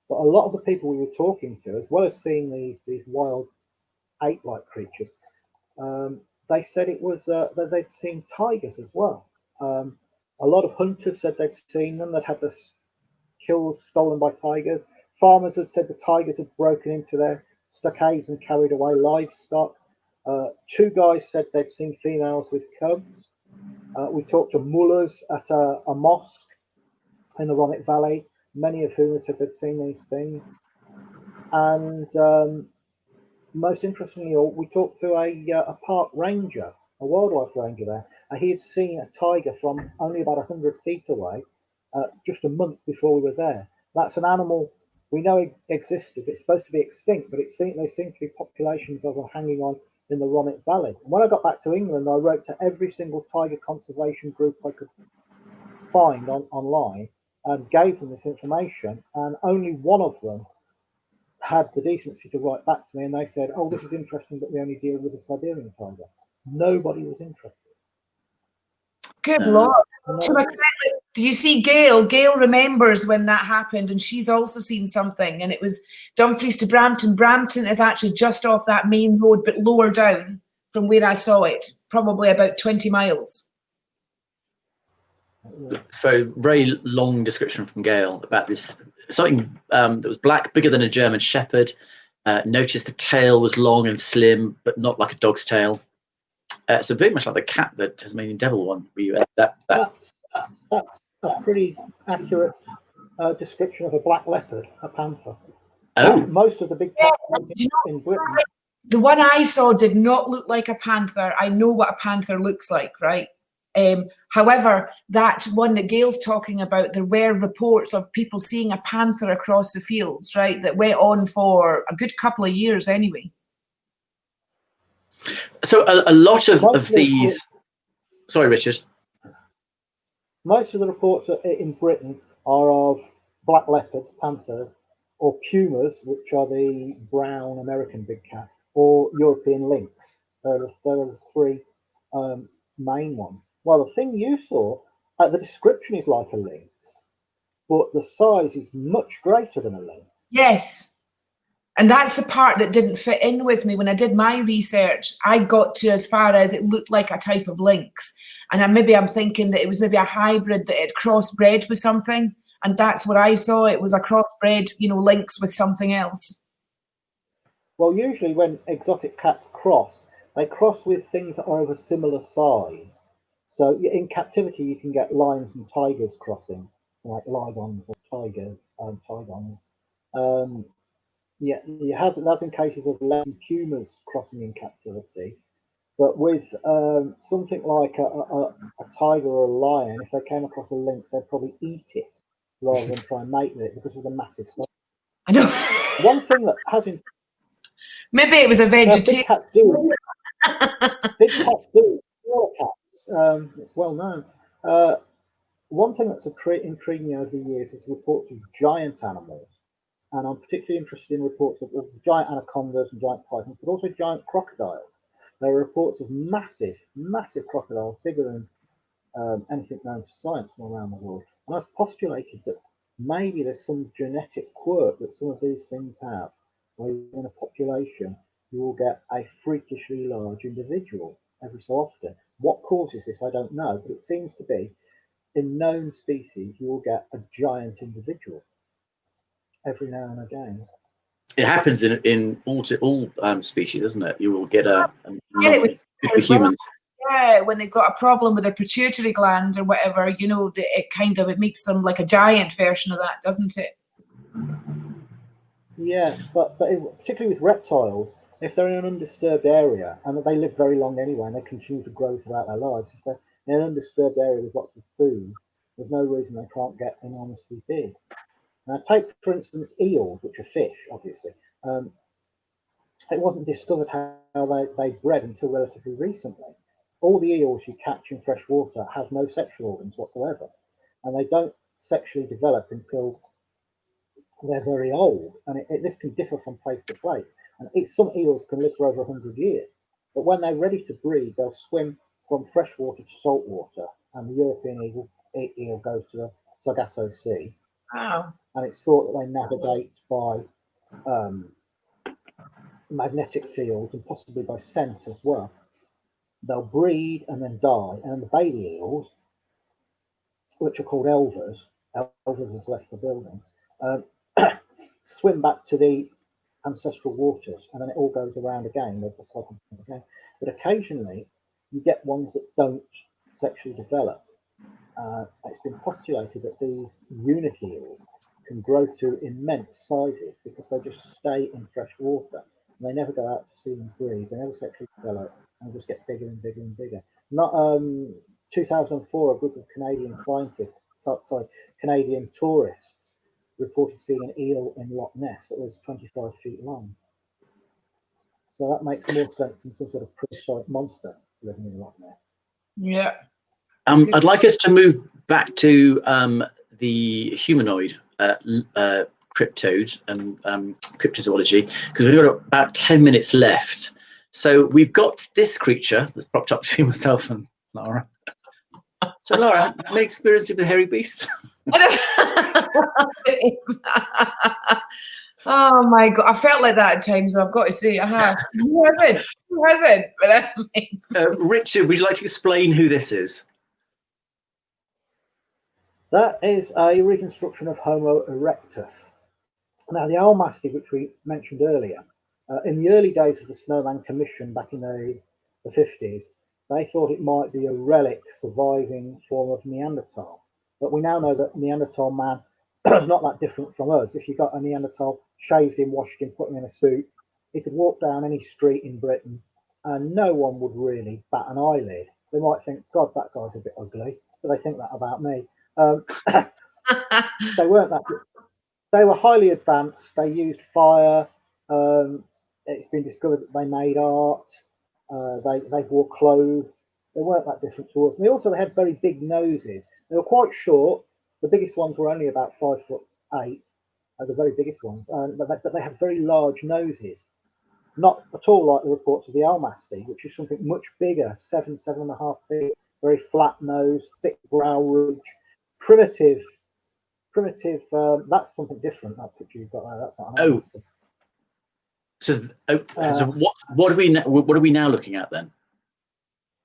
But a lot of the people we were talking to, as well as seeing these wild ape-like creatures, they said it was that they'd seen tigers as well. A lot of hunters said they'd seen them, that had their kills stolen by tigers. Farmers had said the tigers had broken into their stockades and carried away livestock. 2 guys said they'd seen females with cubs. We talked to mullahs at a mosque in the Romit Valley, many of whom said they'd seen these things. And most interestingly, we talked to a park ranger, a wildlife ranger there, and he had seen a tiger from only about 100 feet away just a month before we were there. That's an animal we know existed. It's supposed to be extinct, but there seem to be populations of them hanging on in the Romit Valley. And when I got back to England, I wrote to every single tiger conservation group I could find online and gave them this information, and only one of them had the decency to write back to me, and they said, "Oh, this is interesting, but we only deal with the Siberian tiger." Nobody was interested. Good Lord. Did you see Gail? Gail remembers when that happened, and she's also seen something, and it was Dumfries to Brampton. Brampton is actually just off that main road, but lower down from where I saw it, probably about 20 miles. For a very long description from Gail about this, something that was black, bigger than a German Shepherd. Noticed the tail was long and slim, but not like a dog's tail. So very much like the cat, the Tasmanian devil one. That's a pretty accurate description of a black leopard, a panther. Most of the big cats in Britain. The one I saw did not look like a panther. I know what a panther looks like, right? However, that one that Gail's talking about, there were reports of people seeing a panther across the fields, right? That went on for a good couple of years anyway. So a lot of these... Sorry, Richard. Most of the reports in Britain are of black leopards, panthers, or pumas, which are the brown American big cat, or European lynx. There are the 3 main ones. Well, the thing you saw, the description is like a lynx, but the size is much greater than a lynx. Yes. And that's the part that didn't fit in with me. When I did my research, I got to as far as it looked like a type of lynx. And I'm thinking that it was maybe a hybrid that had crossbred with something. And that's what I saw. It was a crossbred, lynx with something else. Well, usually when exotic cats cross, they cross with things that are of a similar size. So in captivity, you can get lions and tigers crossing, like lidons or tigers and tigons. There have been cases of leopards and pumas crossing in captivity. But with something like a tiger or a lion, if they came across a lynx, they'd probably eat it rather than try and mate with it because of the massive size. I know. One thing that hasn't... Maybe it was a vegetarian. Big cats do. Big cats do. Smaller cats. It's well known. One thing that's intrigued me over the years is reports of giant animals. And I'm particularly interested in reports of giant anacondas and giant pythons, but also giant crocodiles. There are reports of massive, massive crocodiles, bigger than anything known to science from around the world. And I've postulated that maybe there's some genetic quirk that some of these things have, where in a population you will get a freakishly large individual every so often. What causes this, I don't know, but it seems to be in known species you will get a giant individual every now and again. It happens in all species, doesn't it? You will get a Get it with anomaly. Could be as well. humans. Yeah, when they've got a problem with their pituitary gland or whatever, you know, it makes them like a giant version of that, doesn't it? Yes, but particularly with reptiles, if they're in an undisturbed area, and they live very long anyway, and they continue to grow throughout their lives, if they're in an undisturbed area with lots of food, there's no reason they can't get enormously big. Now, take for instance eels, which are fish, obviously. It wasn't discovered how they bred until relatively recently. All the eels you catch in fresh water have no sexual organs whatsoever, and they don't sexually develop until they're very old, and this can differ from place to place. And some eels can live for over 100 years, but when they're ready to breed, they'll swim from freshwater to saltwater, and the European eel goes to the Sargasso Sea. Wow. And it's thought that they navigate by magnetic fields and possibly by scent as well. They'll breed and then die, and the baby eels, which are called elvers has left the building, swim back to the ancestral waters, and then it all goes around again with the cycle again. But occasionally you get ones that don't sexually develop. It's been postulated that these eunuch eels can grow to immense sizes because they just stay in fresh water and they never go out to sea and breed. They never sexually develop and just get bigger and bigger and bigger. Not 2004, a group of Canadian scientists, Canadian tourists, reported seeing an eel in Loch Ness that was 25 feet long. So that makes more sense than some sort of prehistoric monster living in Loch Ness. Yeah. I'd like us to move back to the humanoid cryptodes and cryptozoology, because we've got about 10 minutes left. So we've got this creature that's propped up between myself and Lara. So Lara, any experience with the hairy beast? Oh my God, I felt like that at times, I've got to say, I have. Who hasn't? Who hasn't? Richard, would you like to explain who this is? That is a reconstruction of Homo erectus. Now, the almasty, which we mentioned earlier, in the early days of the Snowman Commission back in the 50s, they thought it might be a relic surviving form of Neanderthal. But we now know that Neanderthal man is not that different from us. If you got a Neanderthal, shaved him, washed him, put him in a suit, he could walk down any street in Britain and no one would really bat an eyelid. They might think, God, that guy's a bit ugly, but they think that about me. They weren't that good. They were highly advanced. They used fire. It's been discovered that they made art. They wore clothes. They weren't that different to us. And they had very big noses. They were quite short. The biggest ones were only about 5'8", the very biggest ones. But they had very large noses. Not at all like the reports of the almasty, which is something much bigger, 7.5 feet, very flat nose, thick brow ridge, primitive. That's something different. That picture you've got there. That's not an almasty. So what are we now looking at then?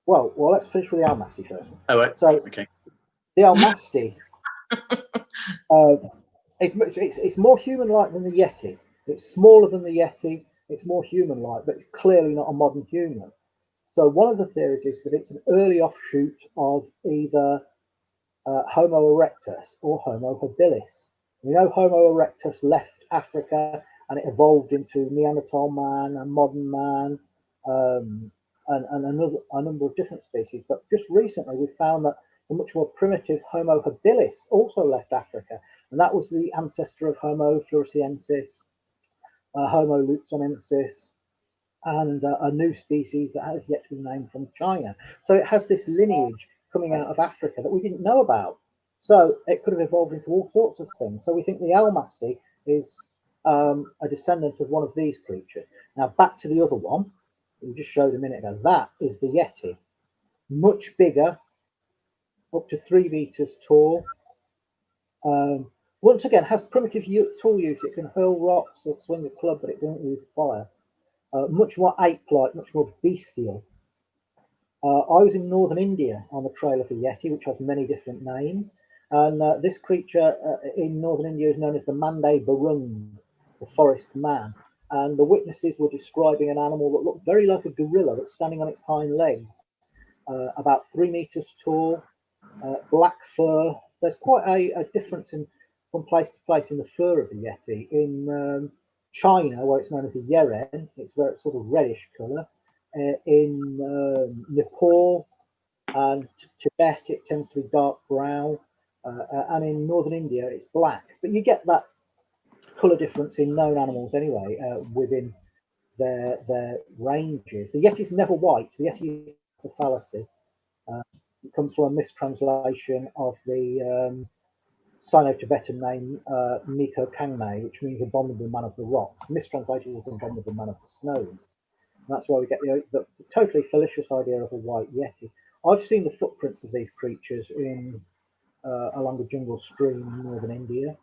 Well, let's finish with the almasty first. Oh, right. So okay. The almasty, it's more human-like than the Yeti. It's smaller than the Yeti. It's more human-like, but it's clearly not a modern human. So one of the theories is that it's an early offshoot of either Homo erectus or Homo habilis. We know Homo erectus left Africa and it evolved into Neanderthal man and modern man and a number of different species. But just recently we found that the much more primitive Homo habilis also left Africa, and that was the ancestor of Homo floresiensis, Homo luzonensis, and a new species that has yet to be named from China. So it has this lineage coming out of Africa that we didn't know about. So it could have evolved into all sorts of things. So we think the almasty is a descendant of one of these creatures. Now back to the other one, we just showed a minute ago. That is the Yeti, much bigger, up to 3 meters tall, Once again, has primitive tool use. It can hurl rocks or swing a club, but it doesn't use fire. Much more ape-like, much more bestial. I was in northern India on the trail of the Yeti, which has many different names. And this creature in northern India is known as the Mande Barung, the forest man. And the witnesses were describing an animal that looked very like a gorilla that's standing on its hind legs, about 3 meters tall, black fur. There's quite a difference from place to place in the fur of the Yeti. In China, where it's known as a yeren, it's very sort of reddish colour. In Nepal and Tibet, it tends to be dark brown, and in northern India, it's black. But you get that colour difference in known animals anyway within their ranges. The Yeti is never white. The Yeti is a fallacy. It comes from a mistranslation of the Sino-Tibetan name Miko Kangme, which means abominable man of the rocks, mistranslated as abominable man of the snows. And that's why we get the totally fallacious idea of a white Yeti. I've seen the footprints of these creatures along a jungle stream in northern India.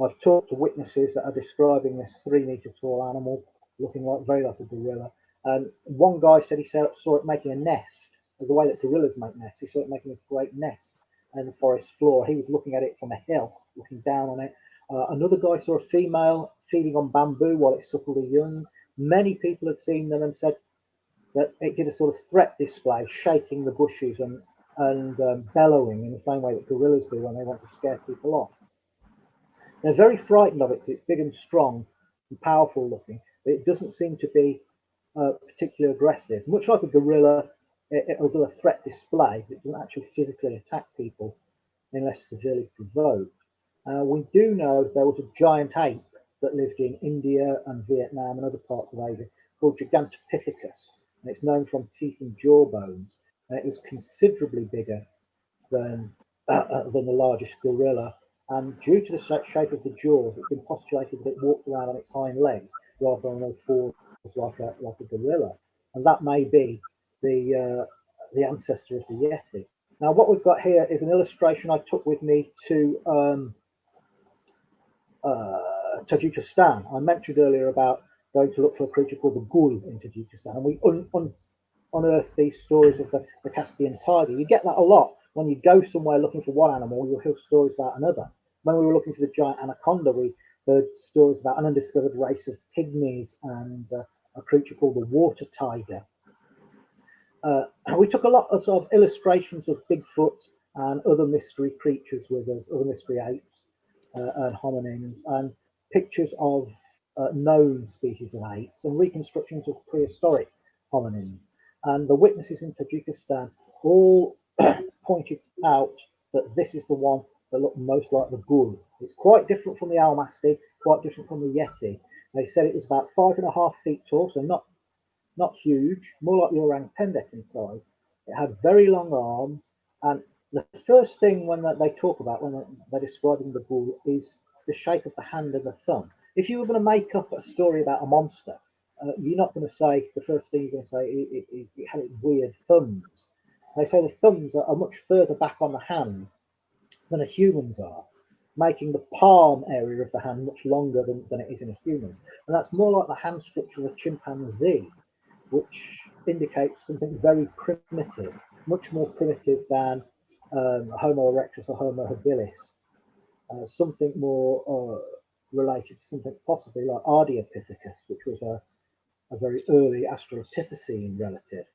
I've talked to witnesses that are describing this 3 meter tall animal looking very like a gorilla. And one guy said he saw it making a nest. The way that gorillas make nests, he saw it making this great nest in the forest floor. He was looking at it from a hill, looking down on it. Another guy saw a female feeding on bamboo while it suckled a young. Many people had seen them and said that it did a sort of threat display, shaking the bushes and bellowing in the same way that gorillas do when they want to scare people off. They're very frightened of it because it's big and strong and powerful looking, but it doesn't seem to be particularly aggressive. Much like a gorilla, it'll do a threat display, but it doesn't actually physically attack people unless severely provoked. We do know there was a giant ape that lived in India and Vietnam and other parts of Asia called Gigantopithecus, and it's known from teeth and jaw bones. And it was considerably bigger than the largest gorilla. And due to the shape of the jaws, it's been postulated that it walked around on its hind legs rather than on all fours like a gorilla. And that may be the ancestor of the Yeti. Now, what we've got here is an illustration I took with me to Tajikistan. I mentioned earlier about going to look for a creature called the ghoul in Tajikistan, and we unearthed these stories of the Caspian tiger. You get that a lot when you go somewhere looking for one animal. You'll hear stories about another. When we were looking for the giant anaconda, we heard stories about an undiscovered race of pygmies and a creature called the water tiger. We took a lot of sort of illustrations of Bigfoot and other mystery creatures with us, other mystery apes and hominins, and pictures of known species of apes and reconstructions of prehistoric hominins. And the witnesses in Tajikistan all pointed out that this is the one that looked most like the ghoul. It's quite different from the almasty, quite different from the Yeti. They said it was about 5.5 feet tall, so not huge, more like the orang pendek in size. It had very long arms, and the first thing when they talk about when they're describing the ghoul is the shape of the hand and the thumb. If you were going to make up a story about a monster, you're not going to say, the first thing you're going to say it had weird thumbs. They say the thumbs are much further back on the hand than a human's are, making the palm area of the hand much longer than it is in a human's. And that's more like the hand structure of a chimpanzee, which indicates something very primitive, much more primitive than Homo erectus or Homo habilis, something more related to something possibly like Ardipithecus, which was a very early Australopithecine relative.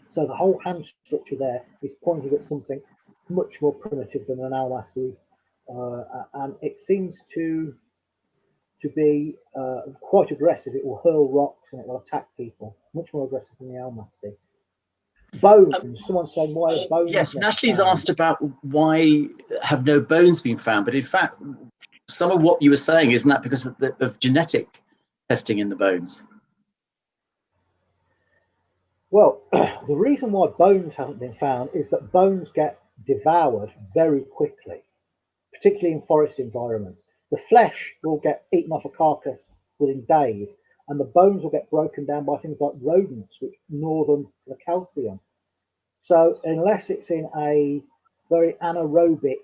So the whole hand structure there is pointing at something much more primitive than an almasty, and it seems to be quite aggressive. It will hurl rocks and it will attack people, much more aggressive than the almasty. Bones. Someone's saying, why are bones? Yes, Natalie's asked about why have no bones been found, but in fact, some of what you were saying, isn't that because of genetic testing in the bones? Well, the reason why bones haven't been found is that bones get devoured very quickly, particularly in forest environments. The flesh will get eaten off a carcass within days, and the bones will get broken down by things like rodents, which gnaw them for the calcium. So unless it's in a very anaerobic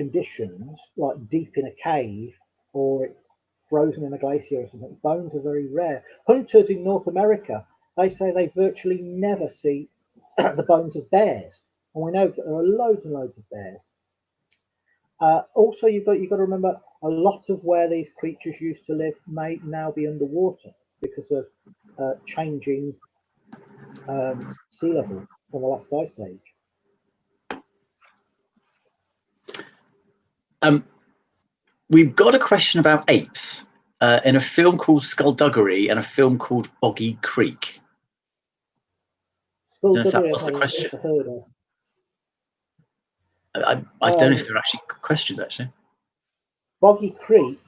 conditions, like deep in a cave or it's frozen in a glacier or something, bones are very rare. Hunters in North America, they say they virtually never see the bones of bears, and we know that there are loads and loads of bears. Also, you've got to remember a lot of where these creatures used to live may now be underwater because of changing sea levels from the last ice age. We've got a question about apes in a film called Skullduggery and a film called Boggy Creek. I don't know if that was the question. I don't know if they're actually questions, actually. Boggy Creek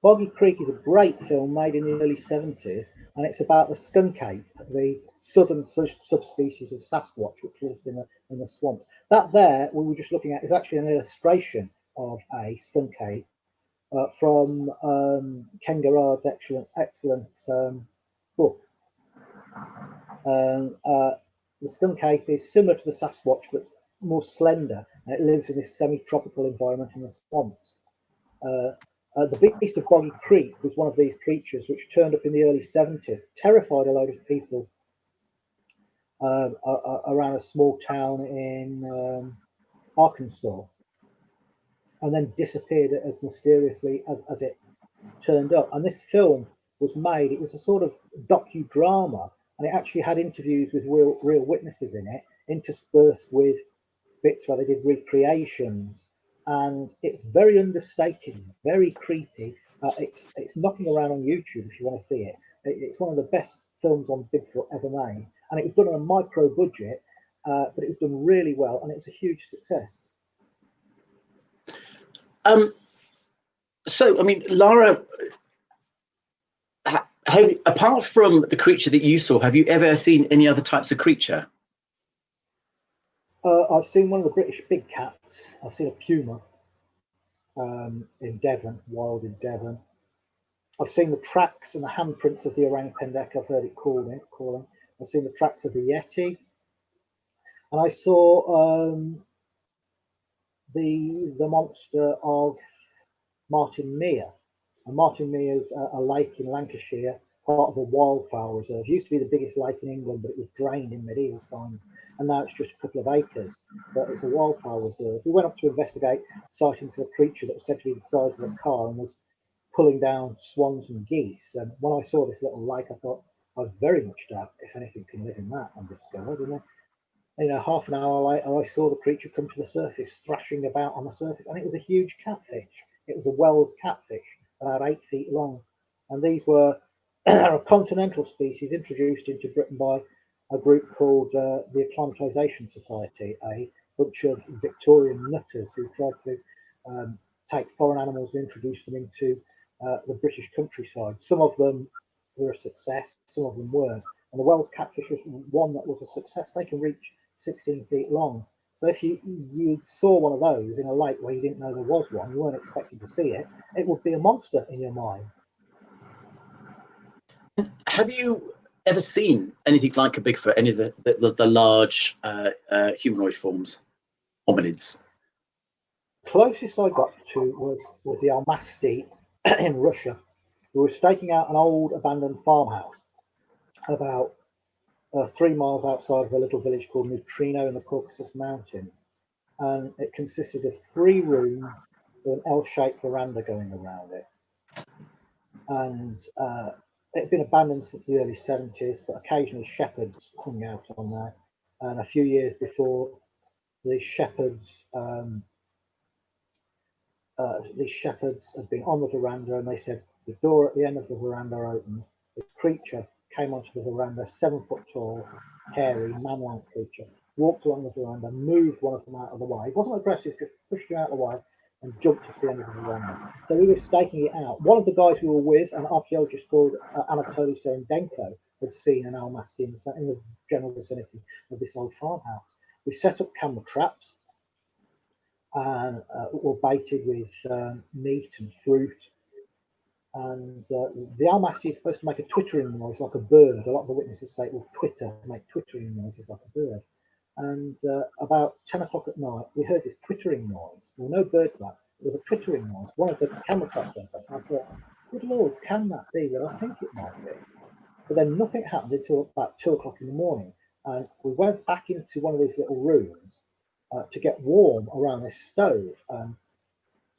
is a great film made in the early 70s, and it's about the skunk ape, the southern subspecies of Sasquatch, which lives in the swamps. That there, we were just looking at, is actually an illustration of a skunk ape from Ken Gerard's excellent book. The skunk ape is similar to the Sasquatch, but more slender, and it lives in this semi-tropical environment in the swamps. The beast of Boggy Creek was one of these creatures which turned up in the early 70s, terrified a load of people around a small town in Arkansas, and then disappeared as mysteriously as it turned up. And this film was made, it was a sort of docudrama, and it actually had interviews with real witnesses in it, interspersed with bits where they did recreations. And it's very understated, very creepy. It's knocking around on YouTube if you want to see it. It's one of the best films on Bigfoot ever made, and it was done on a micro budget, but it was done really well, and it was a huge success. So, I mean, Lara, apart from the creature that you saw, have you ever seen any other types of creature? I've seen one of the British big cats. I've seen a puma in Devon, wild in Devon. I've seen the tracks and the handprints of the orang pendek. I've heard it calling. I've seen the tracks of the Yeti, and I saw the monster of Martin Mere. And Martin Mere is a lake in Lancashire, part of a wildfowl reserve. It used to be the biggest lake in England, but it was drained in medieval times, and now it's just a couple of acres. But it's a wildfowl reserve. We went up to investigate sightings of a creature that was said to be the size of a car and was pulling down swans and geese. And when I saw this little lake, I thought, I very much doubt if anything can live in that undiscovered. And then, half an hour later, I saw the creature come to the surface, thrashing about on the surface, and it was a huge catfish. It was a Wells catfish, about 8 feet long. And these were a continental species introduced into Britain by a group called the Acclimatisation Society, a bunch of Victorian nutters who tried to take foreign animals and introduce them into the British countryside. Some of them were a success, some of them weren't. And the Wells catfish was one that was a success. They can reach 16 feet long. So if you saw one of those in a lake where you didn't know there was one, you weren't expecting to see it, it would be a monster in your mind. Have you ever seen anything like a Bigfoot, any of the large humanoid forms, hominids? Closest I got to was the almasty in Russia. We were staking out an old abandoned farmhouse about 3 miles outside of a little village called Neutrino in the Caucasus Mountains. And it consisted of 3 rooms with an L-shaped veranda going around it. And it had been abandoned since the early 70s, but occasionally shepherds hung out on there. And a few years before, these shepherds had been on the veranda, and they said the door at the end of the veranda opened. This creature came onto the veranda, 7 foot tall, hairy, man-like creature, walked along the veranda, moved one of them out of the way. It wasn't aggressive, just pushed him out of the way and jumped to the end of the veranda. So we were staking it out. One of the guys we were with, an archaeologist called Anatoly Serendenko, had seen an almasty in the general vicinity of this old farmhouse. We set up camera traps and were baited with meat and fruit. And the almasty is supposed to make a twittering noise like a bird. A lot of the witnesses say it will twitter, make twittering noises like a bird. And about 10 o'clock at night, we heard this twittering noise. There were no birds about. There was a twittering noise. One of the camera traps went up. And I thought, good Lord, can that be? Well, I think it might be. But then nothing happened until about 2 o'clock in the morning. And we went back into one of these little rooms to get warm around this stove. And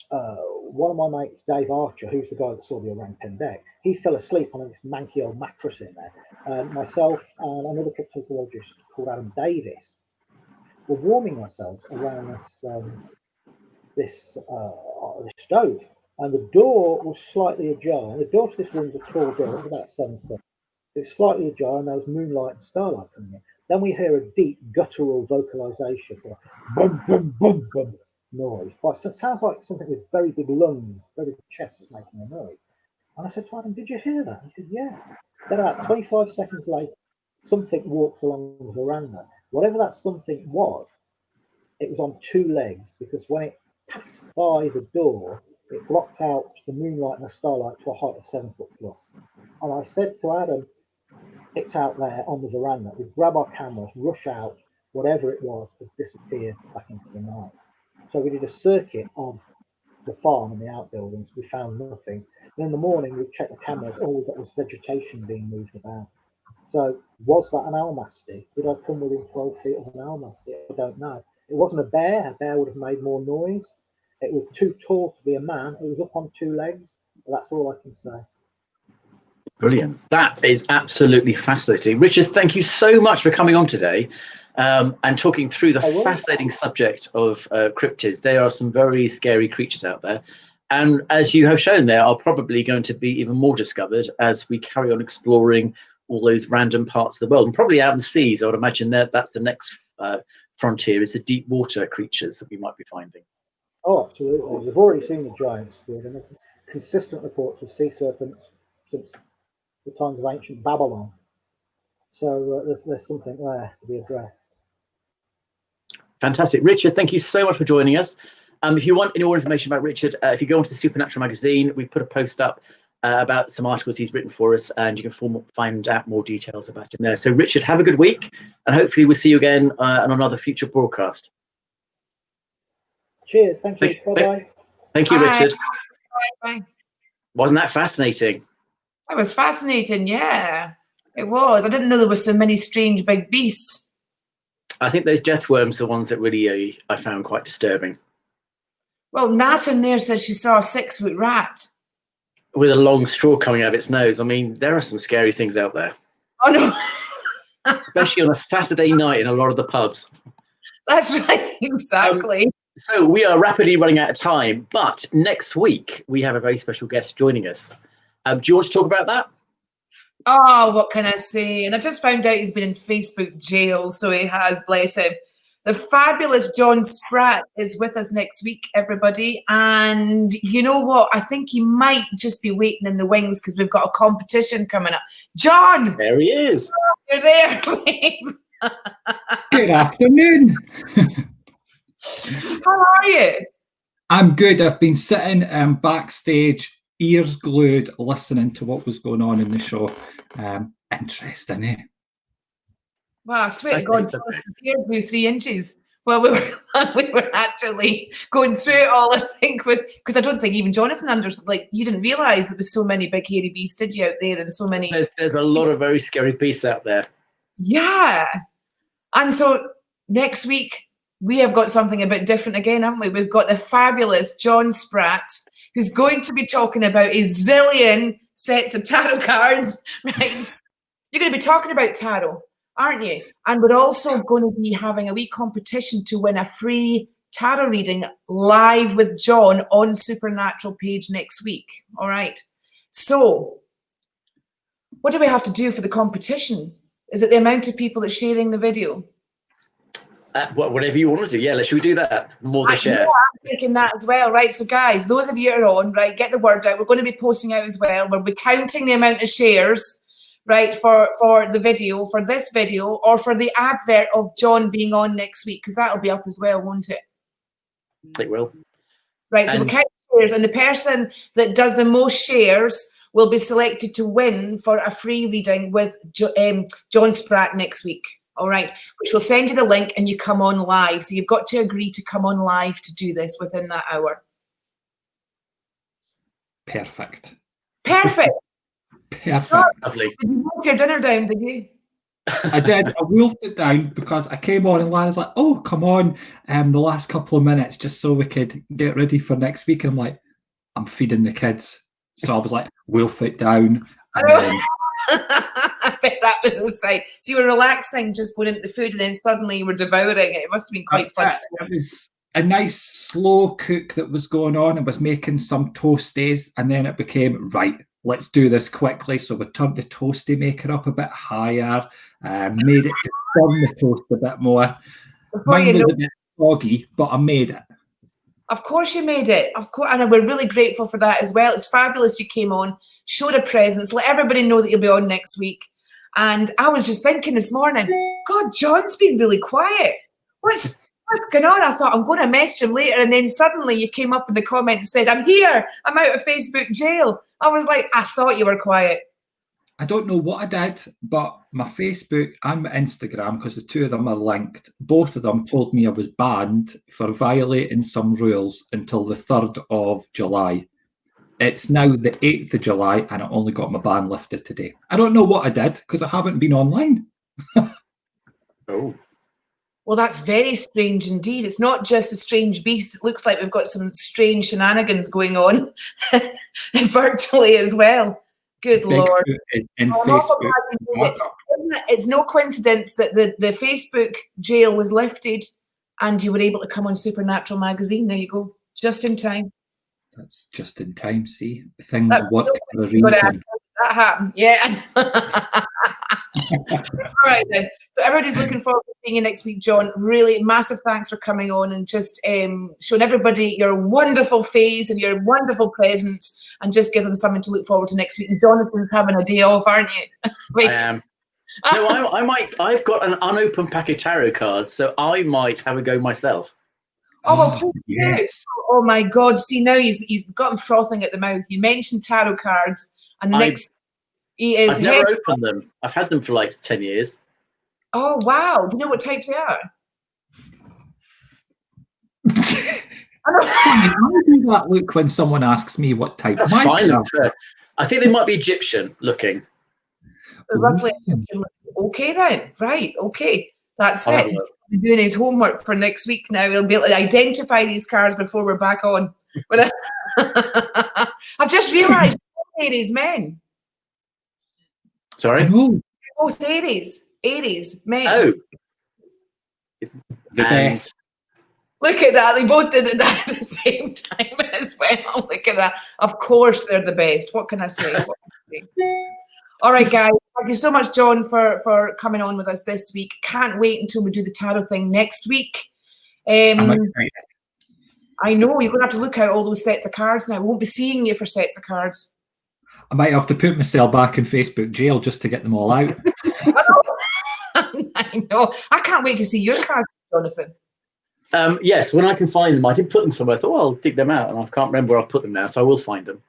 one of my mates, Dave Archer, who's the guy that saw the orangutan deck, he fell asleep on this manky old mattress in there. Myself and another cryptozoologist called Adam Davis were warming ourselves around this stove, and the door was slightly ajar. And the door to this room was a tall door, it was about 7 foot. It was slightly ajar, and there was moonlight and starlight coming in. Then we hear a deep guttural vocalization, sort of boom, boom, boom, boom noise. But it sounds like something with very big lungs, very big chest was making a noise. And I said to Adam, "Did you hear that?" He said, "Yeah." Then about 25 seconds later, something walks along the veranda. Whatever that something was, it was on 2 legs, because when it passed by the door, it blocked out the moonlight and the starlight to a height of 7 foot plus. And I said to Adam, "It's out there on the veranda." We grab our cameras, rush out, whatever it was had disappeared back into the night. So we did a circuit of the farm and the outbuildings. We found nothing. And in the morning, we checked the cameras. All we got was vegetation being moved about. So was that an almasty? Did I come within 12 feet of an almasty? I don't know. It wasn't a bear. A bear would have made more noise. It was too tall to be a man. It was up on 2 legs. That's all I can say. Brilliant. That is absolutely fascinating. Richard, thank you so much for coming on today and talking through the fascinating subject of cryptids. There are some very scary creatures out there. And as you have shown, there are probably going to be even more discovered as we carry on exploring all those random parts of the world, and probably out in the seas. I would imagine that's the next frontier, is the deep water creatures that we might be finding. Oh, absolutely. We've already seen the giant squid, and consistent reports of sea serpents since the times of ancient Babylon. So there's something there to be addressed. Fantastic. Richard, thank you so much for joining us. If you want any more information about Richard, if you go onto the Supernatural magazine, we put a post up about some articles he's written for us, and you can find out more details about him there. So Richard, have a good week, and hopefully we'll see you again on another future broadcast. Cheers. Thank you. Bye-bye. Thank you, Richard. Bye. Wasn't that fascinating? That was fascinating, yeah. It was. I didn't know there were so many strange big beasts. I think those death worms are the ones that really I found quite disturbing. Well, Nat in there said she saw a 6-foot rat. With a long straw coming out of its nose. I mean, there are some scary things out there. Oh, no. Especially on a Saturday night in a lot of the pubs. That's right, exactly. So we are rapidly running out of time, but next week we have a very special guest joining us. Do you want to talk about that? Oh, what can I say? And I just found out he's been in Facebook jail, so he has, bless him. The fabulous John Spratt is with us next week, everybody. And you know what? I think he might just be waiting in the wings because we've got a competition coming up. John! There he is. You're there. Good afternoon. How are you? I'm good. I've been sitting backstage, ears glued, listening to what was going on in the show. Interesting, eh? Wow, I swear to God, John grew 3 inches. Well, we were actually going through it all, I think, because I don't think even Jonathan understood. Like, you didn't realise there was so many big hairy beasts, did you, out there, and so many. There's a lot of very scary beasts out there. Yeah, and so next week we have got something a bit different again, haven't we? We've got the fabulous John Spratt, who's going to be talking about a zillion sets of tarot cards. Right? You're going to be talking about tarot, aren't you? And we're also going to be having a wee competition to win a free tarot reading live with John on Supernatural page next week. All right. So what do we have to do for the competition? Is it the amount of people that's sharing the video? Whatever you want to do. Yeah, should we do that? More to share. I'm thinking that as well, right? So guys, those of you who are on, right, get the word out. We're going to be posting out as well. We'll be counting the amount of shares, right, for the video, for this video, or for the advert of John being on next week, because that'll be up as well, won't it? It will. Right, so we'll count shares, and the person that does the most shares will be selected to win for a free reading with John Spratt next week. All right, which will send you the link and you come on live. So you've got to agree to come on live to do this within that hour. Perfect. Perfect. Perfect. Lovely. Did you wolf your dinner down, did you? I did. I wolfed it down because I came on and Lara's like, oh, come on, the last couple of minutes just so we could get ready for next week. And I'm like, I'm feeding the kids. So I was like, wolf it down. And then I bet that was a sight. So you were relaxing, just going into the food, and then suddenly you were devouring it. It must have been quite fun. It was a nice slow cook that was going on. I was making some toasties, and then it became, right, let's do this quickly. So we turned the toasty maker up a bit higher, made it to burn the toast a bit more. Mine was a bit soggy, but I made it. Of course you made it. Of course, and we're really grateful for that as well. It's fabulous you came on, showed a presence, let everybody know that you'll be on next week. And I was just thinking this morning, God, John's been really quiet. What's going on? I thought, I'm going to message him later. And then suddenly you came up in the comment and said, I'm here. I'm out of Facebook jail. I was like, I thought you were quiet. I don't know what I did, but my Facebook and my Instagram, because the two of them are linked, both of them told me I was banned for violating some rules until the 3rd of July. It's now the 8th of July, and I only got my ban lifted today. I don't know what I did, because I haven't been online. Oh. Well, that's very strange indeed. It's not just a strange beast. It looks like we've got some strange shenanigans going on virtually as well. Good Bigfoot Lord. is in Facebook. It's no coincidence that the Facebook jail was lifted and you were able to come on Supernatural Magazine. There you go. Just in time. That's just in time, see? Things work for a reason. That happened, yeah. All right then. So everybody's looking forward to seeing you next week, John. Really massive thanks for coming on and just showing everybody your wonderful face and your wonderful presence, and just give them something to look forward to next week. And Jonathan's having a day off, aren't you? I am. No, I might. I've got an unopened pack of tarot cards, so I might have a go myself. Oh, well, please yes. do. Oh my God! See, now he's got him frothing at the mouth. You mentioned tarot cards, and the next he is. I've never opened them. I've had them for like 10 years. Oh wow! Do you know what type they are? I do that look when someone asks me what type. I think they might be Egyptian looking. Roughly. Okay then. Right. Okay. That's it. He's doing his homework for next week now. He'll be able to identify these cards before we're back on. But I've just realised Aries men. Sorry? Both Aries men. Oh. The best. Look at that. They both did it at the same time as well. Look at that. Of course they're the best. What can I say? All right, guys. Thank you so much, John, for coming on with us this week. Can't wait until we do the tarot thing next week. I know. You're going to have to look out all those sets of cards now. We won't be seeing you for sets of cards. I might have to put myself back in Facebook jail just to get them all out. I know. I can't wait to see your cards, Jonathan. Yes, when I can find them. I did put them somewhere. I thought, well, I'll dig them out, and I can't remember where I've put them now, so I will find them.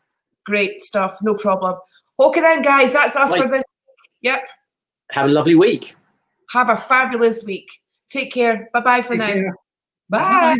Great stuff. No problem. Okay then, guys. That's us for this week. Yep. Have a lovely week. Have a fabulous week. Take care. Bye-bye for now. Care. Bye. Bye.